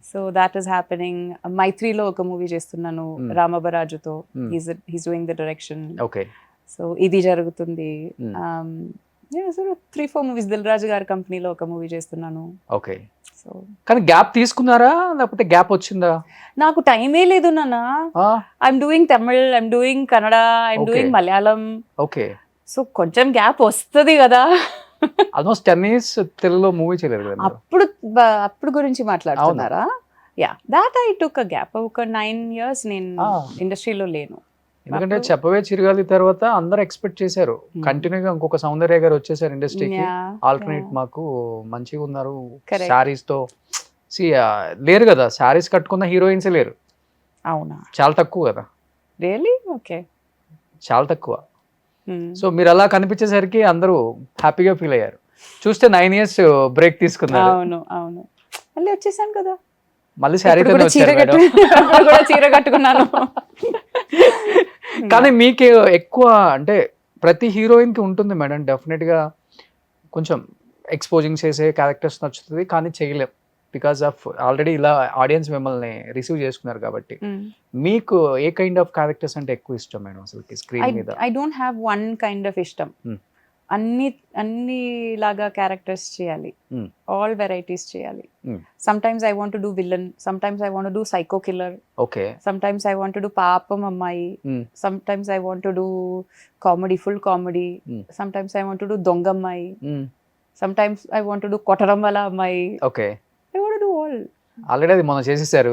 So that is happening. మైత్రిలో ఒక మూవీ చేస్తున్నాను రామబరాజుతో. He's doing the direction. Okay. So ఇది జరుగుతుంది. 3-4 మూవీస్. దిల్ రాజు గారి కంపెనీలో ఒక మూవీ చేస్తున్నాను. ఓకే. సో కానీ గ్యాప్ తీసుకున్నారా లేకపోతే గ్యాప్ వచ్చిందా? నాకు టైమే లేదు నాన్న. I'm doing Tamil, I'm doing Kannada, I'm Okay. Doing Malayalam. Okay. So కొంచెం గ్యాప్ వస్తుంది కదా. ఆల్మోస్ట్ 10 years తెలుగులో మూవీ చేయలేదు కదా మీరు? అప్పుడు గురించి మాట్లాడుతున్నారా? Yeah, that I took a gap. ఒక 9 years నేను ఇండస్ట్రీలో లేను. ఎందుకంటే చెప్పవే చిరగాలి తర్వాత అందరూ ఎక్స్పెక్ట్ చేశారు కంటిన్యూగా ఇంకొక సౌందర్య గారు వచ్చేసారు ఇండస్ట్రీకి. ఆల్టర్నేట్ మాకు మంచిగా ఉన్నారు Correct. శారీస్ తో. లేరు కదా శారీస్ కట్టుకున్న హీరోయిన్స్ లేరు. అవునా? చాలా తక్కువ కదా. రియల్లీ? ఓకే. చాలా తక్కువ. సో మీరు అలా కనిపించేసరికి అందరూ హ్యాపీగా ఫీల్ అయ్యారు. చూస్తే 9 years బ్రేక్ తీసుకున్నారు. అవును. మళ్ళీ వచ్చేసాను కదా. మళ్ళీ శారీతో ఇప్పుడు వచ్చారు మేడం. కూడా చీర కట్టుకున్నాను. కానీ మీకు ఎక్కువ అంటే ప్రతి హీరోయిన్ కి ఉంటుంది మేడం డెఫినెట్ గా కొంచెం ఎక్స్పోజింగ్ చేసే క్యారెక్టర్స్ నచ్చుతుంది కానీ చేయలేం బికాస్ ఆఫ్ ఆల్రెడీ ఇలా ఆడియన్స్ మిమ్మల్ని రిసీవ్ చేసుకున్నారు కాబట్టి. మీకు ఏ కైండ్ ఆఫ్ క్యారెక్టర్స్ అంటే ఎక్కువ ఇష్టం మేడం అసలు స్క్రీన్ మీద? I don't have one kind of ఇష్టం. అన్ని లాగా క్యారెక్టర్స్ చేయాలి. ఆల్ వెరైటీస్ చేయాలి. Sometimes I want to do villain, sometimes I want to do psycho killer, okay. Sometimes I want to do పాపం అమ్మాయి, sometimes I want to do comedy, full comedy, sometimes I want to do దొంగ అమ్మాయి, sometimes I want to do కొట్టడం వల్ల అమ్మాయి. Okay. I want to do all. Already అది మనం చేసేసారు.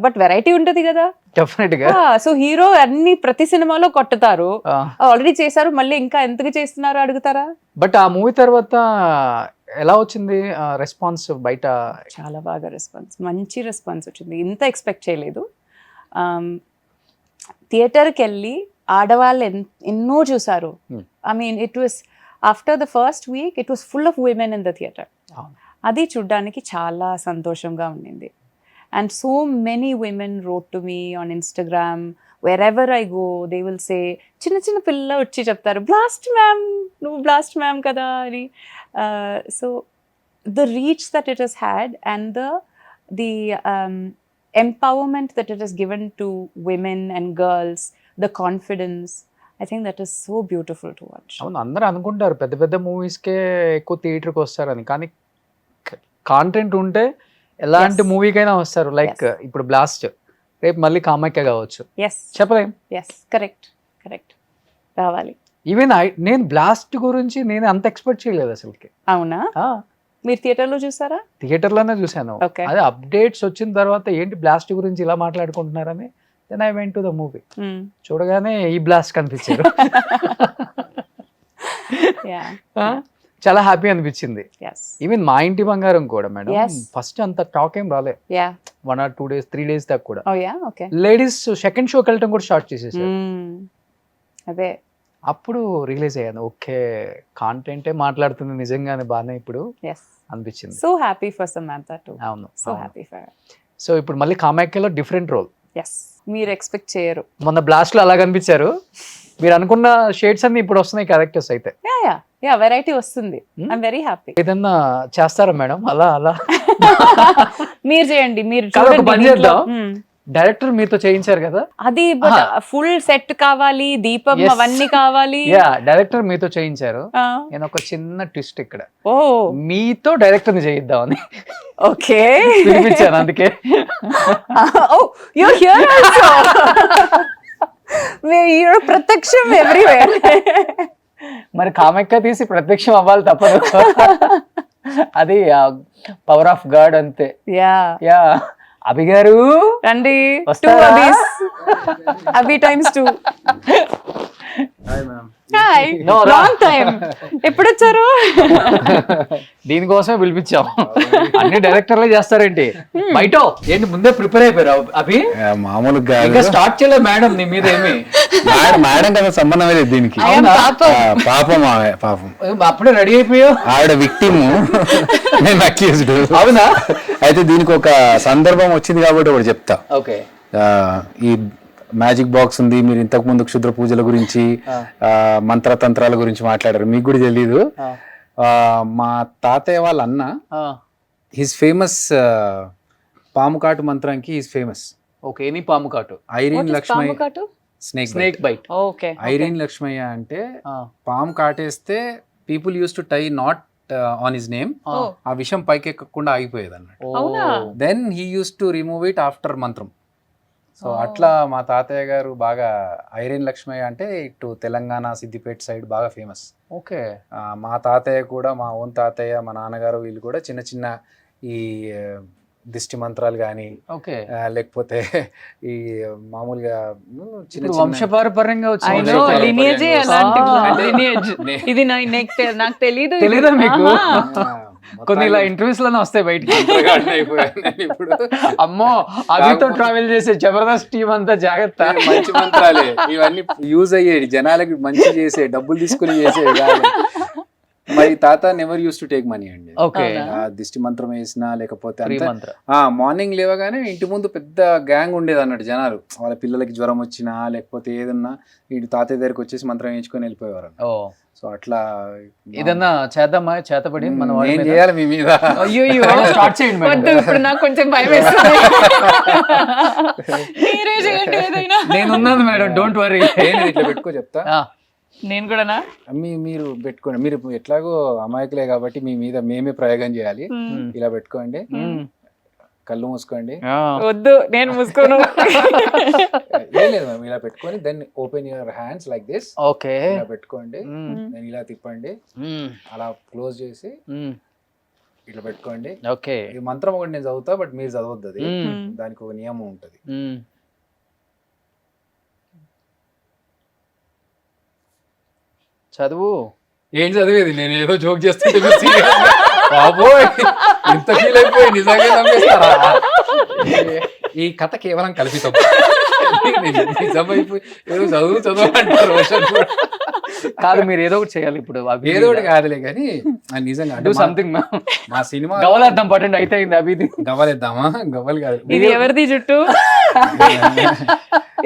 బట్ వెరైటీ ఉంటది కదా డెఫినెట్ గా. సో హీరో అన్ని ప్రతి సినిమాలో కొట్టుతారు. ఆల్రెడీ చేశారు, మళ్ళీ ఇంకా ఎందుకు చేస్తున్నారు అడుగుతారా? బట్ ఆ మూవీ తర్వాత ఎలా వచ్చింది రెస్పాన్స్ బయట? చాలా బాగా రెస్పాన్స్, మంచి రెస్పాన్స్ వచ్చింది. ఇంత ఎక్స్పెక్ట్ చేయలేదు. థియేటర్కి వెళ్ళి ఆడవాళ్ళు ఎన్నో చూసారు. I mean it was after the first week it was full of women in the theatre. అది చూడ్డానికి చాలా సంతోషంగా ఉండింది. And so many women wrote to me on Instagram, wherever I go, they will say, చిన్న చిన్న పిల్ల వచ్చి చెప్తారు, బ్లాస్ట్ మ్యామ్, నువ్వు బ్లాస్ట్ మ్యామ్ కదా అని. So the reach that it has had and the empowerment that it has given to women and girls, the confidence, I think that is so beautiful to watch. అవును, అందరూ అనుకుంటారు పెద్ద పెద్ద మూవీస్కే ఎక్కువ థియేటర్కి వస్తారని, కానీ కాంటెంట్ ఉంటే ఎలాంటి Yes. మూవీకైనా వస్తారు. లైక్ ఇప్పుడు బ్లాస్ట్, రేపు మళ్ళీ కామాఖ్య కావచ్చు, Yes, చెప్పలేం. yes, correct, రావాలి. ఈవెన్ నేను బ్లాస్ట్ గురించి నేను అంత ఎక్స్పెక్ట్ చేయలేదు అసలుకి. అవునా, మీరు థియేటర్లో చూసారా? థియేటర్లోనే చూశాను. Okay. అదే అప్డేట్స్ వచ్చిన తర్వాత ఏంటి బ్లాస్ట్ గురించి ఇలా మాట్లాడుకుంటున్నారని, then I went to the movie. చూడగానే ఈ బ్లాస్ట్ కనిపించారు. Yeah, చాలా హ్యాపీ అనిపించింది. yes, ఈవెన్ మా ఇంటి బంగారం కూడా మేడం, Yes. ఫస్ట్ అంత టాక్ ఏం రాలే, yeah, 1 or 2 days 3 days దాకా కూడా. oh yeah, okay. Ladies second షోకి వెళ్ళటం కూడా స్టార్ట్ చేసేసారు. అదే, అప్పుడు రియలైజ్ అయ్యాను, ఓకే కాంటెంటే మాట్లాడుతుంది నిజంగానే బాగానే ఇప్పుడు yes, అనిపించింది. so happy for Samantha too, అవును. so happy for her. So ఇప్పుడు మళ్ళీ కామాఖ్యలో డిఫరెంట్ రోల్. yes, మీరు ఎక్స్పెక్ట్ చేయరు. మొన్న బ్లాస్ట్ లో అలా కనిపించారు, మీరు అనుకున్న షేడ్స్ అన్ని ఇప్పుడు వస్తున్నాయి క్యారెక్టర్స్ అయితే. యా వెరైటీ వస్తుంది. I'm very happy. ఏదన్నా చేస్తారా మేడం అలా అలా? మీరు చేయండి, మీరు కాదు, ఒక చూడండి పని దీంట్లో. చేద్దాం. డైరెక్టర్ మీతో చేయించారు కదా, అది ఫుల్ సెట్ కావాలి, దీపం Yes. అవన్నీ కావాలి. యా డైరెక్టర్ మీతో చేయించారు. ఆ, నేను ఒక చిన్న ట్విస్ట్ ఇక్కడ, ఓ మీతో డైరెక్టర్ ని చేయిద్దామని ఓకే. పిలిపించాను అందుకే. ఓ యు హియర్ ఆల్సో. మీరు ప్రత్యక్షం ఎవ్రీవేర్. మరి కామాఖ్య తీసి ప్రత్యక్షం అవ్వాలి తప్పదు. అది పవర్ ఆఫ్ గాడ్ అంతే. యా, యా అభి గారు రండి. వస్తారా? 2 Abhis, Abhi times 2. Hi, No, long time. ఎప్పుడు వచ్చారు? దీనికోసమే పిలిపించాం. అన్ని డైరెక్టర్లే చేస్తారేంటి? బయట ఏంటి ముందే ప్రిపేర్ అయిపోయారు అభి? మామూలుగా ఇంకా స్టార్ట్ చేయలేదు మేడం, నీ మీద ఏమి మేడం కదా సంబంధం లేదు దీనికి. I am అవునా? పాపం. పాపం ఆమె పాపం, అప్పుడే రెడీ అయిపోయావు. ఆవిడ విక్టిమ్, నేను అక్యూజ్డ్. అవునా? అయితే దీనికి ఒక సందర్భం వచ్చింది కాబట్టి ఒకటి చెప్తా. ఓకే. ఈ మ్యాజిక్ బాక్స్ ఉంది, మీరు ఇంతకు ముందు క్షుద్ర పూజల గురించి మంత్రతంత్రాల గురించి మాట్లాడారు, మీకు కూడా తెలీదు. మా తాతయ్య వాళ్ళ అన్న హిస్ ఫేమస్ పాము కాటు మంత్రానికి ఈజ్ ఫేమస్. ఓకే, ఎనీ పాము కాటు. ఐరీన్ లక్ష్మయ్య, కాటు? Snake bite. Okay. Irin Lakshmaiah అంటే పాము కాటేస్తే people used to tie knot on his name, ఆ విషయం పైకి ఎక్కకుండా ఆగిపోయేది అన్నట్టు. అవునా? Then he used to remove it after మంత్రం. సో అట్లా మా తాతయ్య గారు బాగా ఐరీన్ లక్ష్మయ్య అంటే ఇటు తెలంగాణ సిద్దిపేట సైడ్ బాగా ఫేమస్. ఓకే. మా తాతయ్య కూడా, మా ఓన్ తాతయ్య, మా నాన్నగారు వీళ్ళు కూడా చిన్న చిన్న ఈ దిష్టి మంత్రాలు కానీ, ఓకే, లేకపోతే ఈ మామూలుగా చిన్న వంశపారపర్యంగా I know, lineage ఏ అలాంటి lineage. ఇది నాకు తెలీదు. తెలీదా మీకు? కొన్ని ఇలా ఇంటర్వ్యూస్ లోనే వస్తాయి బయటికి. ఇప్పుడు అమ్మో, అభితో ట్రావెల్ చేసే జబర్దస్త్ టీం అంతా జాగ్రత్త. మంచి మంత్రాలే ఇవన్నీ, యూజ్ అయ్యేది జనాలకి మంచి చేసే, డబ్బులు తీసుకుని చేసేవి కాదు. మరి తాత never use to take money అండి. ఓకే. దిష్టి మంత్రం వేసినా లేకపోతే మంత్ర మార్నింగ్ లేవగానే ఇంటి ముందు పెద్ద గ్యాంగ్ ఉండేది అన్నట్టు, జనాలు వాళ్ళ పిల్లలకి జ్వరం వచ్చినా లేకపోతే ఏదన్నా ఇటు తాతయ్య దగ్గరికి వచ్చేసి మంత్రం వేయించుకొని వెళ్ళిపోయేవారు. ఓ, సో అట్లా ఏదన్నా చేద్దామా, చేతపడి మన ఏం చేయాలి మీ మీద? అయ్యో స్టార్ట్ చేయండి వద్దు, మేడం. ఇప్పుడు నాకు కొంచెం భయం వేస్తుంది. మీరే చేయండి ఏదైనా. నేనున్నాను మేడం, డోంట్ వరీ. ఇట్లా పెట్టుకో చెప్తా. నేను కూడానా? మీరు పెట్టుకోండి, మీరు ఎట్లాగో అమాయకులే కాబట్టి మీ మీద మేమే ప్రయోగం చేయాలి. ఇలా పెట్టుకోండి, కళ్ళు మూసుకోండి. వద్దు, నేను మూసుకోను. ఏం లేదు మ్యామ్, ఇలా పెట్టుకొని then open your hands like this. Okay. ఇలా పెట్టుకోండి, దెన్ ఇలా తిప్పండి, అలా క్లోజ్ చేసి ఇట్లా పెట్టుకోండి. ఓకే. ఈ మంత్రం ఒకటి నేను చదువుతా, బట్ మీరు చదవద్దు, అది దానికి ఒక నియమం ఉంటది. చదువు. ఏం చదివేది, నేను ఏదో జోక్ చేస్తుంటే బాబోయ్ ఇంత ఫీల్ అయిపోయి నిజంగా నమ్మేస్తారా? ఈ కథ కేవలం కల్పితం. నిజమైపోయి ఏదో చదువు అంటారు. కాదు, మీరు ఏదో ఒకటి చేయాలి ఇప్పుడు. ఏదో ఒకటి కాదులే కానీ నిజంగా డూ సంథింగ్. మా సినిమా గవలేద్దాం, పట్టండి అయితే అయింది. అభిది గవ్వలేద్దామా? గవ్వలు కాదు, ఇది ఎవరిది జుట్టు?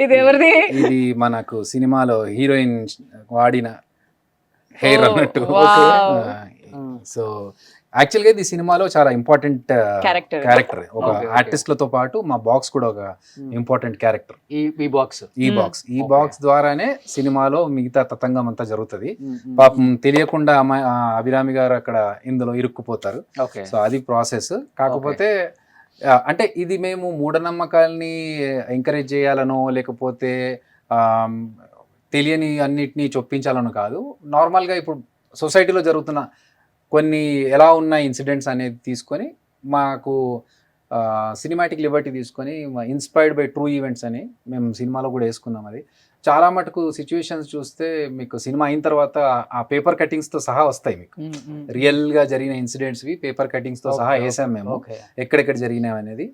ఇది ఎవరిది? ఇది మనకు సినిమాలో హీరోయిన్ వాడిన హెయిర్ Oh, అన్నట్టు. wow. సో యాక్చువల్ గా ఇది సినిమాలో చాలా ఇంపార్టెంట్ Character. క్యారెక్టర్. ఒక Okay, okay. ఆర్టిస్ట్లతో పాటు మా బాక్స్ కూడా ఒక ఇంపార్టెంట్ క్యారెక్టర్. ఈ బాక్స్ ఈ బాక్స్ ద్వారానే సినిమాలో మిగతా తతంగం అంతా జరుగుతుంది. పాపం తెలియకుండా అభిరామి గారు అక్కడ ఇందులో ఇరుక్కుపోతారు. ఓకే. సో అది ప్రాసెస్. కాకపోతే అంటే ఇది మేము మూఢనమ్మకాల్ని ఎంకరేజ్ చేయాలనో లేకపోతే తెలియని అన్నిటినీ చొప్పించాలనో కాదు. నార్మల్గా ఇప్పుడు సొసైటీలో జరుగుతున్న కొన్ని ఎలా ఉన్న ఇన్సిడెంట్స్ అనేది తీసుకొని మాకు సినిమాటిక్ లిబర్టీ తీసుకొని ఇన్స్పైర్డ్ బై ట్రూ ఈవెంట్స్ అని మేము సినిమాలో కూడా వేసుకున్నాం. అది చాలా మటుకు సిచ్యువేషన్స్ చూస్తే మీకు సినిమా అయిన తర్వాత ఆ పేపర్ కటింగ్స్తో సహా వస్తాయి. మీకు రియల్గా జరిగిన ఇన్సిడెంట్స్వి పేపర్ కటింగ్స్తో సహా వేసాం మేము, ఎక్కడెక్కడ జరిగినాయి అనేది.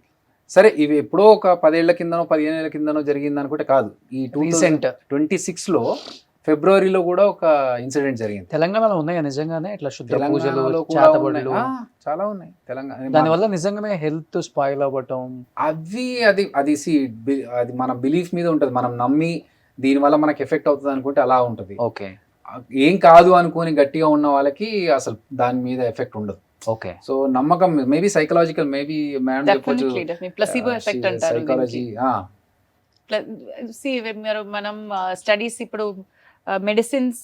సరే ఇవి ఎప్పుడో ఒక 10 ఏళ్ల కిందనో 15 ఏళ్ల కిందనో జరిగింది అనుకుంటే కాదు. ఈ 2026లో ఫిబ్రవరిలో కూడా ఒక ఇన్సిడెంట్ జరిగింది. తెలంగాణలో ఉన్నాయా నిజంగానే ఇట్లా శుద్ధ పూజలు, తెలంగాణలో కూడా చేతబడులు? ఉన్నాయి. చాలా ఉన్నాయి తెలంగాణ. దానివల్ల నిజంగానే హెల్త్ స్పాయిల్ అవ్వటం అవి అది అది మన బిలీఫ్ మీద ఉంటుంది. మనం నమ్మి దీనివల్ల మనకి ఎఫెక్ట్ అవుతుంది అనుకుంటే అలా ఉంటుంది. ఓకే. ఏం కాదు అనుకుని గట్టిగా ఉన్న వాళ్ళకి అసలు దాని మీద ఎఫెక్ట్ ఉండదు. ఓకే. సో నమ్మకం మేబీ సైకలాజికల్, మేబీ మేడం చెప్పొచ్చు ప్లసీబో ఎఫెక్ట్ అంటారు. సైకాలజీ. మనం స్టడీస్ ఇప్పుడు మెడిసిన్స్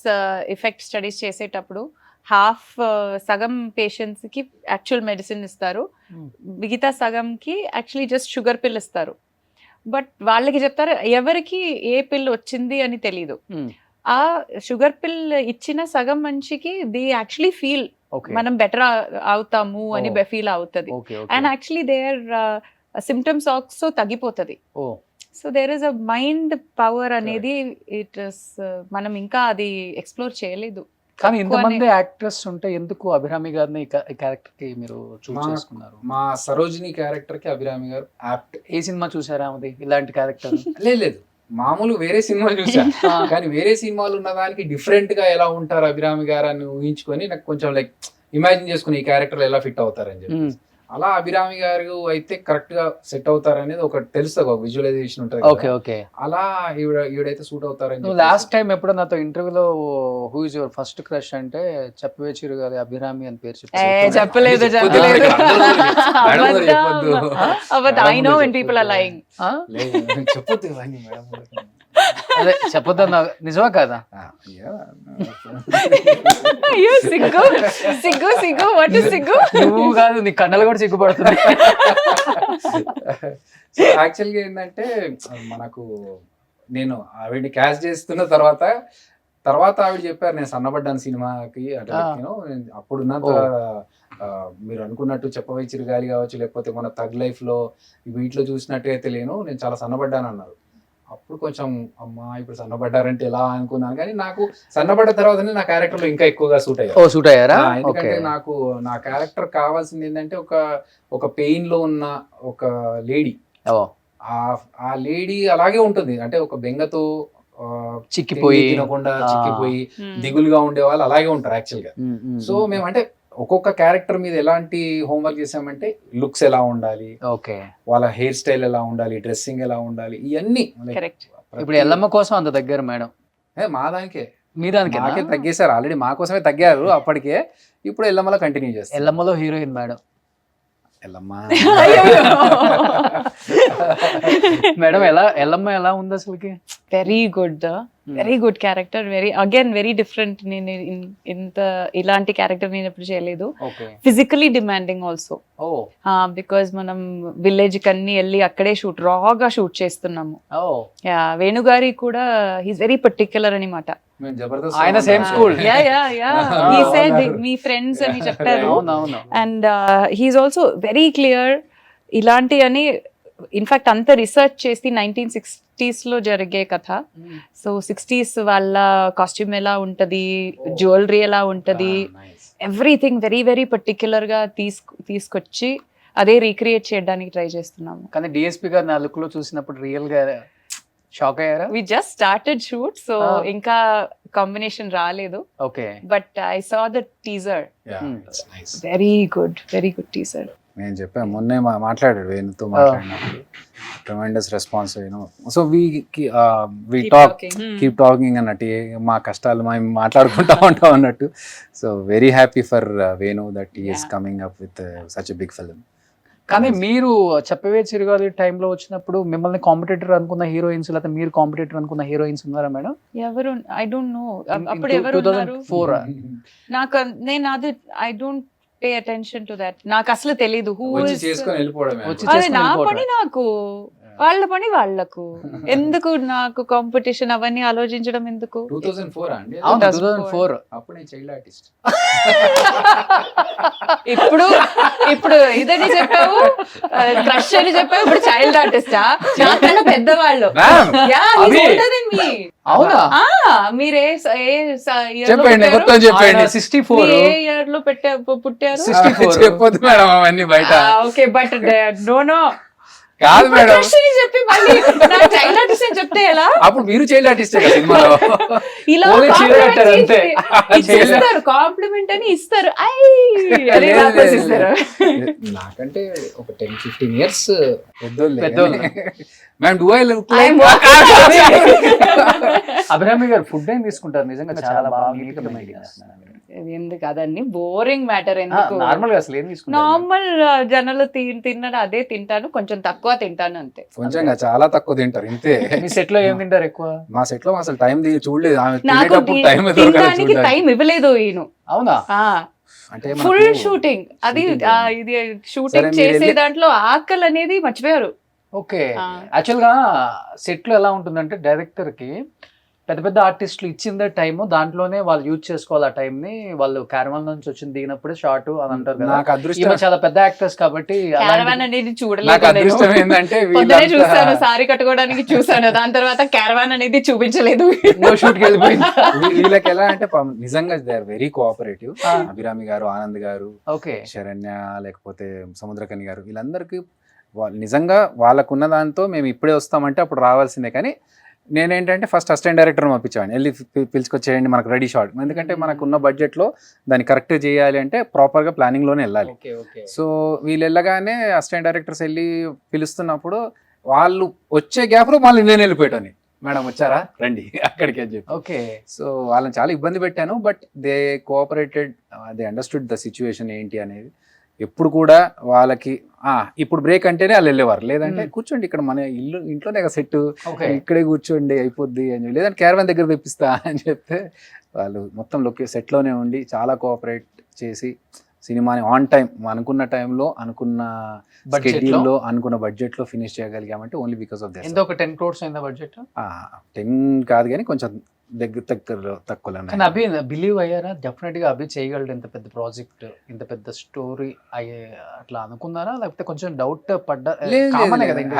ఎఫెక్ట్ స్టడీస్ చేసేటప్పుడు సగం పేషెంట్స్ కి యాక్చువల్ మెడిసిన్ ఇస్తారు, మిగతా సగంకి యాక్చువల్లీ జస్ట్ షుగర్ పిల్ ఇస్తారు. బట్ వాళ్ళకి చెప్తారు ఎవరికి ఏ పిల్ వచ్చింది అని తెలీదు. ఆ షుగర్ పిల్ ఇచ్చిన సగం మనిషికి ది యాక్చువల్లీ ఫీల్ మనం బెటర్ అవుతాము అని ఫీల్ అవుతుంది. And actually their symptoms also తగ్గిపోతుంది. So there is a mind power అనేది ఇట్ ఇస్ మనం ఇంకా అది ఎక్స్ప్లోర్ చేయలేదు. కానీ ఇంతమంది యాక్టర్స్ ఉంటే ఎందుకు అభిరామి గారిని ఈ క్యారెక్టర్ కి మీరు చూస్ చేసుకున్నారు? మా సరోజిని క్యారెక్టర్ కి అభిరామి గారు యాప్ట్. ఏ సినిమా చూసారా అది ఇలాంటి క్యారెక్టర్? లేదు మామూలు వేరే సినిమాలు చూసా, కానీ వేరే సినిమాలు ఉన్న దానికి డిఫరెంట్ గా ఎలా ఉంటారు అభిరామి గారు అని ఊహించుకొని నాకు కొంచెం లైక్ ఇమాజిన్ చేసుకుని ఈ క్యారెక్టర్ ఎలా ఫిట్ అవుతారని చెప్పి. అలా అభిరామి గారు అయితే కరెక్ట్ గా సెట్ అవుతారనేది ఒక తెలుస్తుంది, ఒక విజువలైజేషన్ ఉంటుంది. Okay okay. అలా ఈవిడైతే సూట్ అవుతారని. లాస్ట్ టైం ఎప్పుడు నాతో ఇంటర్వ్యూలో who is your first crush అంటే చెప్పవే చిరుగాలి అభిరామి అని పేరు చెప్పలేదు. I know when people are lying. చెప్పొద్దు ఇవన్నీ మేడం. అదే చెప్పొద్దన్నా, నిజమా కాదా? అయ్యో సిగ్గు సిగ్గు సిగ్గు వాట్ ఇస్ సిగ్గు? నువ్వు కాదు, నీ కన్నలు కూడా సిగ్గుపడుతుంది. యాక్చువల్గా ఏంటంటే మనకు నేను ఆవిడని క్యాస్ట్ చేస్తున్న తర్వాత ఆవిడ చెప్పారు నేను సన్నబడ్డాను సినిమాకి అంటే అప్పుడున్నంత మీరు అనుకున్నట్టు చెప్పవే చిరుగాలి కావచ్చు, లేకపోతే మన తగ్ లైఫ్ లో వీటిలో చూసినట్టయితే నేను చాలా సన్నబడ్డాను అన్నారు. అప్పుడు కొంచెం అమ్మా ఇప్పుడు సన్నబడ్డారంటే ఎలా అనుకున్నాను, కానీ నాకు సన్నబడ్డ తర్వాతనే నా క్యారెక్టర్ లో ఇంకా ఎక్కువగా సూట్ అయ్యారా. ఎందుకంటే నాకు నా క్యారెక్టర్ కావాల్సింది ఏంటంటే ఒక పెయిన్ లో ఉన్న ఒక లేడీ. ఆ లేడీ అలాగే ఉంటుంది, అంటే ఒక బెంగతో చిక్కిపోయి తినకుండా చిక్కిపోయి దిగులుగా ఉండే వాళ్ళు అలాగే ఉంటారు యాక్చువల్ గా. సో మేము అంటే ఒక్కొక్క క్యారెక్టర్ మీద ఎలాంటి హోంవర్క్ చేసామంటే లుక్స్ ఎలా ఉండాలి, ఓకే, వాళ్ళ హెయిర్ స్టైల్ ఎలా ఉండాలి, డ్రెస్సింగ్ ఎలా ఉండాలి, ఇవన్నీ. ఇప్పుడు ఎల్లమ్మ కోసం అంత దగ్గర మేడం మా దానికే మీ దానికి నాకే తగ్గేశారు ఆల్రెడీ, మా కోసమే తగ్గారు అప్పటికే. ఇప్పుడు ఎల్లమ్మలో కంటిన్యూ చేస్తారు. ఎల్లమ్మలో heroine madam Yellamma. Madam Yellamma ఎలా ఉంది అసలుకి? Very good character, very different. నేను ఇలాంటి క్యారెక్టర్ నేను ఎప్పుడు చేయలేదు. ఫిజికలీ డిమాండింగ్ ఆల్సో, బికాజ్ మనం విలేజ్ కన్నీ వెళ్ళి అక్కడే రాగా షూట్ చేస్తున్నాము. వేణుగారి కూడా హీస్ వెరీ పర్టిక్యులర్ అనమాట. ఆయన సేమ్ స్కూల్, మీ ఫ్రెండ్స్ అని చెప్పారు. And he's also very clear. ఇలాంటి అని ఇన్ఫాక్ట్ అంత రీసెర్చ్ చేసి 1960s లో జరిగే కథ. సో 60s వాళ్ళ కాస్ట్యూమ్ ఎలా ఉంటది, జ్యువెలరీ ఎలా ఉంటది, ఎవ్రీథింగ్ వెరీ వెరీ పర్టిక్యులర్ గా తీసుకొచ్చి అదే రీక్రియేట్ చేయడానికి ట్రై చేస్తున్నాము. కానీ డిఎస్పీ గారిని ఆ లుక్ లో చూసినప్పుడు రియల్ గా షాక్ అయ్యారా? We just started shoot, so ఇంకా కాంబినేషన్ రాలేదు. Okay, but I saw the teaser. Very good teaser. నేను చెప్పాను మొన్నే మాట్లాడాడు వేణుతో మాట్లాడినప్పుడు tremendous response so we talk keep talking అన్నట్టు మా కష్టాలు మేము మాట్లాడుకుంటా ఉంటాం అన్నట్టు. So very happy for Venu that he is coming up with such a big film. కానీ మీరు చెప్పవే చిరుగాలి టైంలో వచ్చినప్పుడు మిమ్మల్ని కాంపిటేటర్ అనుకున్న హీరోయిన్స్ లేకపోతే మీరు కాంపిటేటర్ అనుకున్న హీరోయిన్స్ ఉన్నారా మేడం? ఎవరు ఐ డోంట్ నో. అప్పుడు ఎవరు ఉన్నారు 2004 నాకు? నేను అది I don't pay attention to that. నాకు అసలు తెలీదు హూ చేసుకొని వెళ్ళిపోవడమే. అది నా పని నాకు, వాళ్ళ పని వాళ్ళకు. ఎందుకు నాకు కాంపిటీషన్ అవన్నీ ఆలోచించడం ఎందుకు? 2004 అండి. అవును 2004 అప్పుడే చైల్డ్ ఆర్టిస్ట్. ఇప్పుడు ఇదని చెప్పావు, క్రష్ అని చెప్పావు, ఇప్పుడు చైల్డ్ ఆర్టిస్టా? నాకన్నా పెద్దవాళ్ళు. అవునా? మీరే చెప్పండి మొత్తం చెప్పండి. 64 ఏ ఇయర్ లో పుట్టారు? 64 చెప్పొద్దు మేడం అవన్నీ బయట. ఓకే బట్ నో కాదు మేడం, చెప్పి మళ్ళీ చైల్డ్ ఆర్టిస్ట్ అని చెప్తే ఎలా? అప్పుడు మీరు చైల్డ్ ఆర్టిస్ట్ సినిమాలో. ఇలా Only child actor అంతే. ఇస్తారు, కాంప్లిమెంట్ అని ఇస్తారు. నాకంటే ఒక 10-15 years పెద్దోళ్ళు. Ma'am do I look Abhirami గారు ఫుడ్ ఏం తీసుకుంటారు? నిజంగా చాలా బాగా నీట్ గా మెయింటైన్ చేస్తున్నారు. ఎందుకు అదన్నీ బోరింగ్ మ్యాటర్? ఎందుకు? నార్మల్ గా అసలు ఏం తీసుకుంటారు? నార్మల్ జనాలు తిన్నాడు అదే తింటాను, కొంచెం తక్కువ తింటాను అంతే. కొంచెం చాలా తక్కువ తింటారు ఇంతే. మీ సెట్ లో ఏం తింటారు ఎక్కువ? మా సెట్ లో అసలు టైం చూడలేదు. నాకు తినడానికి టైం ఇవ్వలేదు ఈయన. అవునా? అంటే ఫుల్ షూటింగ్ అది ఇది షూటింగ్ చేసే దాంట్లో ఆకలి అనేది మర్చిపోయారు. ఓకే. యాక్చువల్ గా సెట్ లో ఎలా ఉంటుందంటే డైరెక్టర్ కి పెద్ద పెద్ద ఆర్టిస్టులు ఇచ్చిందే టైం, దాంట్లోనే వాళ్ళు యూజ్ చేసుకోవాలి ఆ టైం ని. వాళ్ళు క్యారవాన్ నుంచి వచ్చింది దిగినప్పుడే షార్ట్ అని అంటారు కదా. నాకు అదృష్టం చాలా పెద్ద యాక్టర్స్ కాబట్టి క్యారవాన్ అనేది నాకు చూడలేదు. అదృష్టం ఏంటంటే పొద్దునే చూసాను, సారీ కట్టుకోవడానికి చూసాను, దాని తర్వాత క్యారవాన్ అనేది చూపించలేదు. షూట్ కి వెళ్ళిపోయింది. వీళ్ళకి ఎలా అంటే నిజంగా they are very cooperative. Abhirami garu, Anand గారు, ఓకే, శరణ్య, లేకపోతే సముద్రకని గారు, వీళ్ళందరికీ నిజంగా వాళ్ళకున్న దాంతో మేము ఇప్పుడే వస్తామంటే అప్పుడు రావాల్సిందే. కానీ నేనేంటంటే ఫస్ట్ అసిస్టెంట్ డైరెక్టర్ పంపించాను, వెళ్ళి పిలుచుకొచ్చేయండి మనకు రెడీ షాట్. ఎందుకంటే మనకు ఉన్న బడ్జెట్లో దాన్ని కరెక్ట్ చేయాలి అంటే ప్రాపర్గా ప్లానింగ్లోనే వెళ్ళాలి. సో వీళ్ళు వెళ్ళగానే అసిస్టెంట్ డైరెక్టర్స్ వెళ్ళి పిలుస్తున్నప్పుడు వాళ్ళు వచ్చే గ్యాప్లో మళ్ళీ నేను వెళ్ళిపోయాను. మేడం వచ్చారా రండి అక్కడికి అని చెప్పి. ఓకే. సో వాళ్ళని చాలా ఇబ్బంది పెట్టాను, but they cooperated, they understood the situation ఏంటి అనేది. ఎప్పుడు కూడా వాళ్ళకి ఇప్పుడు బ్రేక్ అంటేనే వాళ్ళు వెళ్ళేవారు, లేదంటే కూర్చోండి ఇక్కడ మన ఇంట్లోనే సెట్, ఇక్కడే కూర్చోండి అయిపోద్ది అని చెప్పి, లేదంటే క్యారవాన్ దగ్గర తెప్పిస్తా అని చెప్తే వాళ్ళు మొత్తం సెట్లోనే ఉండి చాలా కోఆపరేట్ చేసి సినిమాని ఆన్ టైం అనుకున్న టైంలో అనుకున్న షెడ్యూల్లో అనుకున్న బడ్జెట్లో ఫినిష్ చేయగలిగామంటే ఓన్లీ బికాస్ ఆఫ్ దిస్. ఒక 10 crores అయిందా బడ్జెట్? 10 కాదు కానీ కొంచెం తక్కువ. కానీ అభి బిలీవ్ అయ్యారా డెఫినెట్ గా అభి చేయగలడు ఇంత పెద్ద ప్రాజెక్ట్, ఇంత పెద్ద స్టోరీ అయ్యే అట్లా అనుకున్నారా, లేకపోతే కొంచెం డౌట్ పడ్డా?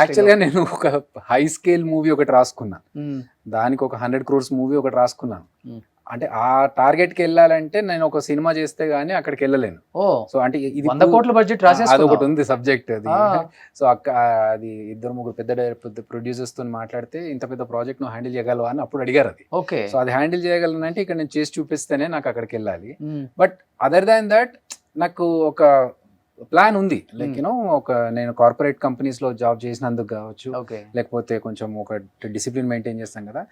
యాక్చువల్గా నేను ఒక హై స్కేల్ మూవీ ఒకటి రాసుకున్నాను, దానికి ఒక 100 crores మూవీ ఒకటి రాసుకున్నాను. అంటే ఆ టార్గెట్ కి వెళ్ళాలంటే నేను ఒక సినిమా చేస్తే గానీ అక్కడికి వెళ్ళలేను. సో అంటే ఇది 100 crore బడ్జెట్ అది ఒకటి ఉంది సబ్జెక్ట్ అది. సో అది 2-3 పెద్ద ప్రొడ్యూసర్స్ తో మాట్లాడితే ఇంత పెద్ద ప్రాజెక్ట్ నువ్వు హ్యాండిల్ చేయగలవా అని అప్పుడు అడిగారు. అది ఓకే. సో అది హ్యాండిల్ చేయగలనంటే ఇక్కడ నేను చేసి చూపిస్తేనే నాకు అక్కడికి వెళ్ళాలి. బట్ అదర్ దాన్ దట్ నాకు ఒక ప్లాన్ ఉంది. లైక్ నేను కార్పొరేట్ కంపెనీస్ లో జాబ్ చేసినందుకు కావచ్చు, లేకపోతే కొంచెం ఒక డిసిప్లిన్ మెయింటైన్ చేస్తాం కదా,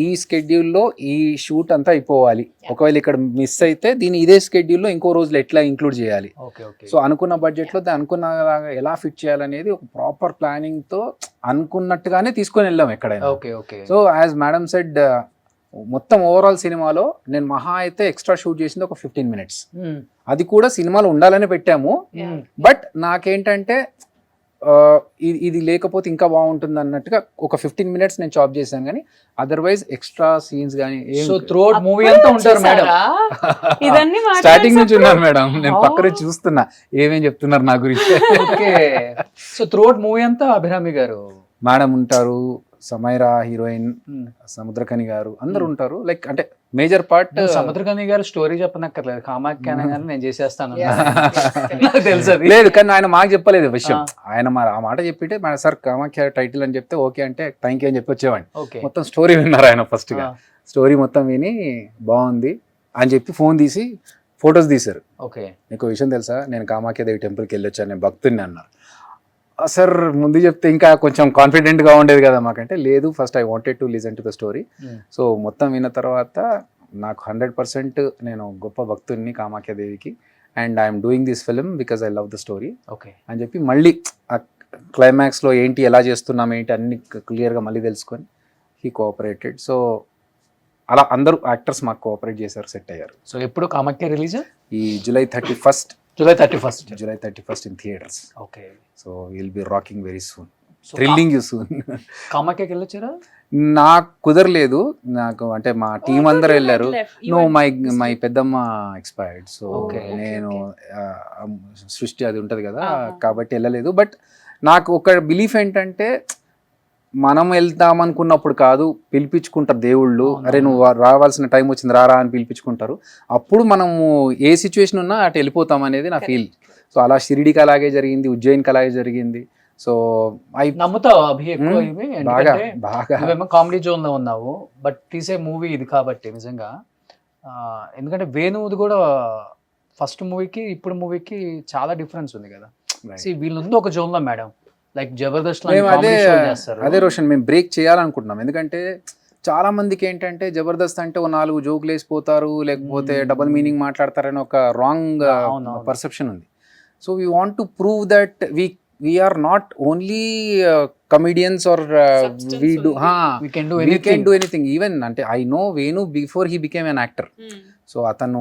ఈ స్కెడ్యూల్లో ఈ షూట్ అంతా అయిపోవాలి. ఒకవేళ ఇక్కడ మిస్ అయితే దీన్ని ఇదే స్కెడ్యూల్లో ఇంకో రోజులు ఎట్లా ఇంక్లూడ్ చేయాలి. సో అనుకున్న బడ్జెట్లో అనుకున్న ఎలా ఫిట్ చేయాలనేది ఒక ప్రాపర్ ప్లానింగ్ తో అనుకున్నట్టుగానే తీసుకొని వెళ్ళాం ఎక్కడైనా. సో యాజ్ మేడం సెడ్, మొత్తం ఓవరాల్ సినిమాలో నేను మహా అయితే ఎక్స్ట్రా షూట్ చేసింది ఒక 15 minutes. అది కూడా సినిమాలో ఉండాలని పెట్టాము. బట్ నాకేంటంటే ఇది లేకపోతే ఇంకా బాగుంటుంది అన్నట్టుగా ఒక 15 minutes నేను చాప్ చేశాను, కానీ అదర్వైజ్ ఎక్స్ట్రా సీన్స్ కానీ మూవీ అంతా ఉంటారు మేడం. స్టార్టింగ్ నుంచి ఉన్నారు మేడం, నేను పక్కనే చూస్తున్నా ఏమేం చెప్తున్నారు నా గురించి. ఓకే. సో త్రూఅవుట్ మూవీ అంతా అభిరామి గారు మేడం ఉంటారు, సమైరా హీరోయిన్, సముద్రకని గారు, అందరు ఉంటారు. లైక్ అంటే మేజర్ పార్ట్ సముద్రకని గారు స్టోరీ చెప్పనక్కర్లేదు, కామాఖ్య కానీ నేను చేసేస్తాను తెలుసు. లేదు కానీ ఆయన మాకు చెప్పలేదు విషయం. ఆయన ఆ మాట చెప్పితే మన సార్ కామాఖ్య టైటిల్ అని చెప్తే ఓకే అంటే థ్యాంక్ యూ అని చెప్పి వచ్చేవాడిని. మొత్తం స్టోరీ విన్నారు ఆయన. ఫస్ట్ గా స్టోరీ మొత్తం విని బాగుంది అని చెప్పి ఫోన్ తీసి ఫొటోస్ తీశారు. ఓకే. నీకు విషయం తెలుసా, నేను కామాఖ్యాదేవి టెంపుల్కి వెళ్ళొచ్చాను, నేను భక్తుడిని అన్నారు. సార్ ముందు చెప్తే ఇంకా కొంచెం కాన్ఫిడెంట్గా ఉండేది కదా మాకంటే. లేదు, first I wanted to listen to the story. So మొత్తం విన్న తర్వాత నాకు 100% నేను గొప్ప భక్తుడిని కామాఖ్యాదేవికి, and I'm doing this film because I love the story okay అని చెప్పి మళ్ళీ ఆ క్లైమాక్స్లో ఏంటి, ఎలా చేస్తున్నాం ఏంటి అన్ని క్లియర్గా మళ్ళీ తెలుసుకొని హీ కోఆపరేటెడ్. సో అలా అందరూ యాక్టర్స్ మాకు కోఆపరేట్ చేశారు, సెట్ అయ్యారు. సో ఎప్పుడు కామాఖ్య రిలీజ్? ఈ July 31st July 31st in theaters. Okay. So we'll be rocking very soon. Thrilling you soon. కామాఖ్యకి వెళ్ళొచ్చారా? నాకు కుదరలేదు, నాకు అంటే మా టీం అందరూ వెళ్ళారు. నో, మై పెద్దమ్మ ఎక్స్పైర్డ్. సో నేను సృష్టి అది ఉంటుంది కదా, కాబట్టి వెళ్ళలేదు. బట్ నాకు ఒక బిలీఫ్ ఏంటంటే, మనం వెళ్తాం అనుకున్నప్పుడు కాదు, పిలిపించుకుంటారు దేవుళ్ళు. అరే నువ్వు రావాల్సిన టైం వచ్చింది రారా అని పిలిపించుకుంటారు. అప్పుడు మనము ఏ సిచ్యువేషన్ ఉన్నా అటు వెళ్ళిపోతాం అనేది నా ఫీల్. సో అలా షిరిడికి అలాగే జరిగింది, ఉజ్జయిన్కి అలాగే జరిగింది. సో నమ్ముతావు అభి ఎక్కువ ఇవి? బాగా బాగా. నువ్వేమో కామెడీ జోన్ లో ఉన్నావు, బట్ తీసే మూవీ ఇది కాబట్టి నిజంగా. ఎందుకంటే వేణువుది కూడా ఫస్ట్ మూవీకి ఇప్పుడు మూవీకి చాలా డిఫరెన్స్ ఉంది కదా. వీళ్ళుంది ఒక జోన్ లో మేడం, లైక్ జబర్దస్త్ అదే రోషన్ మేము బ్రేక్ చేయాలనుకుంటున్నాం. ఎందుకంటే చాలా మందికి ఏంటంటే జబర్దస్త్ అంటే ఓ 4 జోకులు వేసిపోతారు, లేకపోతే డబుల్ మీనింగ్ మాట్లాడతారని ఒక రాంగ్ పర్సెప్షన్ ఉంది. So we want to prove that we are not only comedians or we can do anything. Even ante I know Venu before he became an actor. So అతను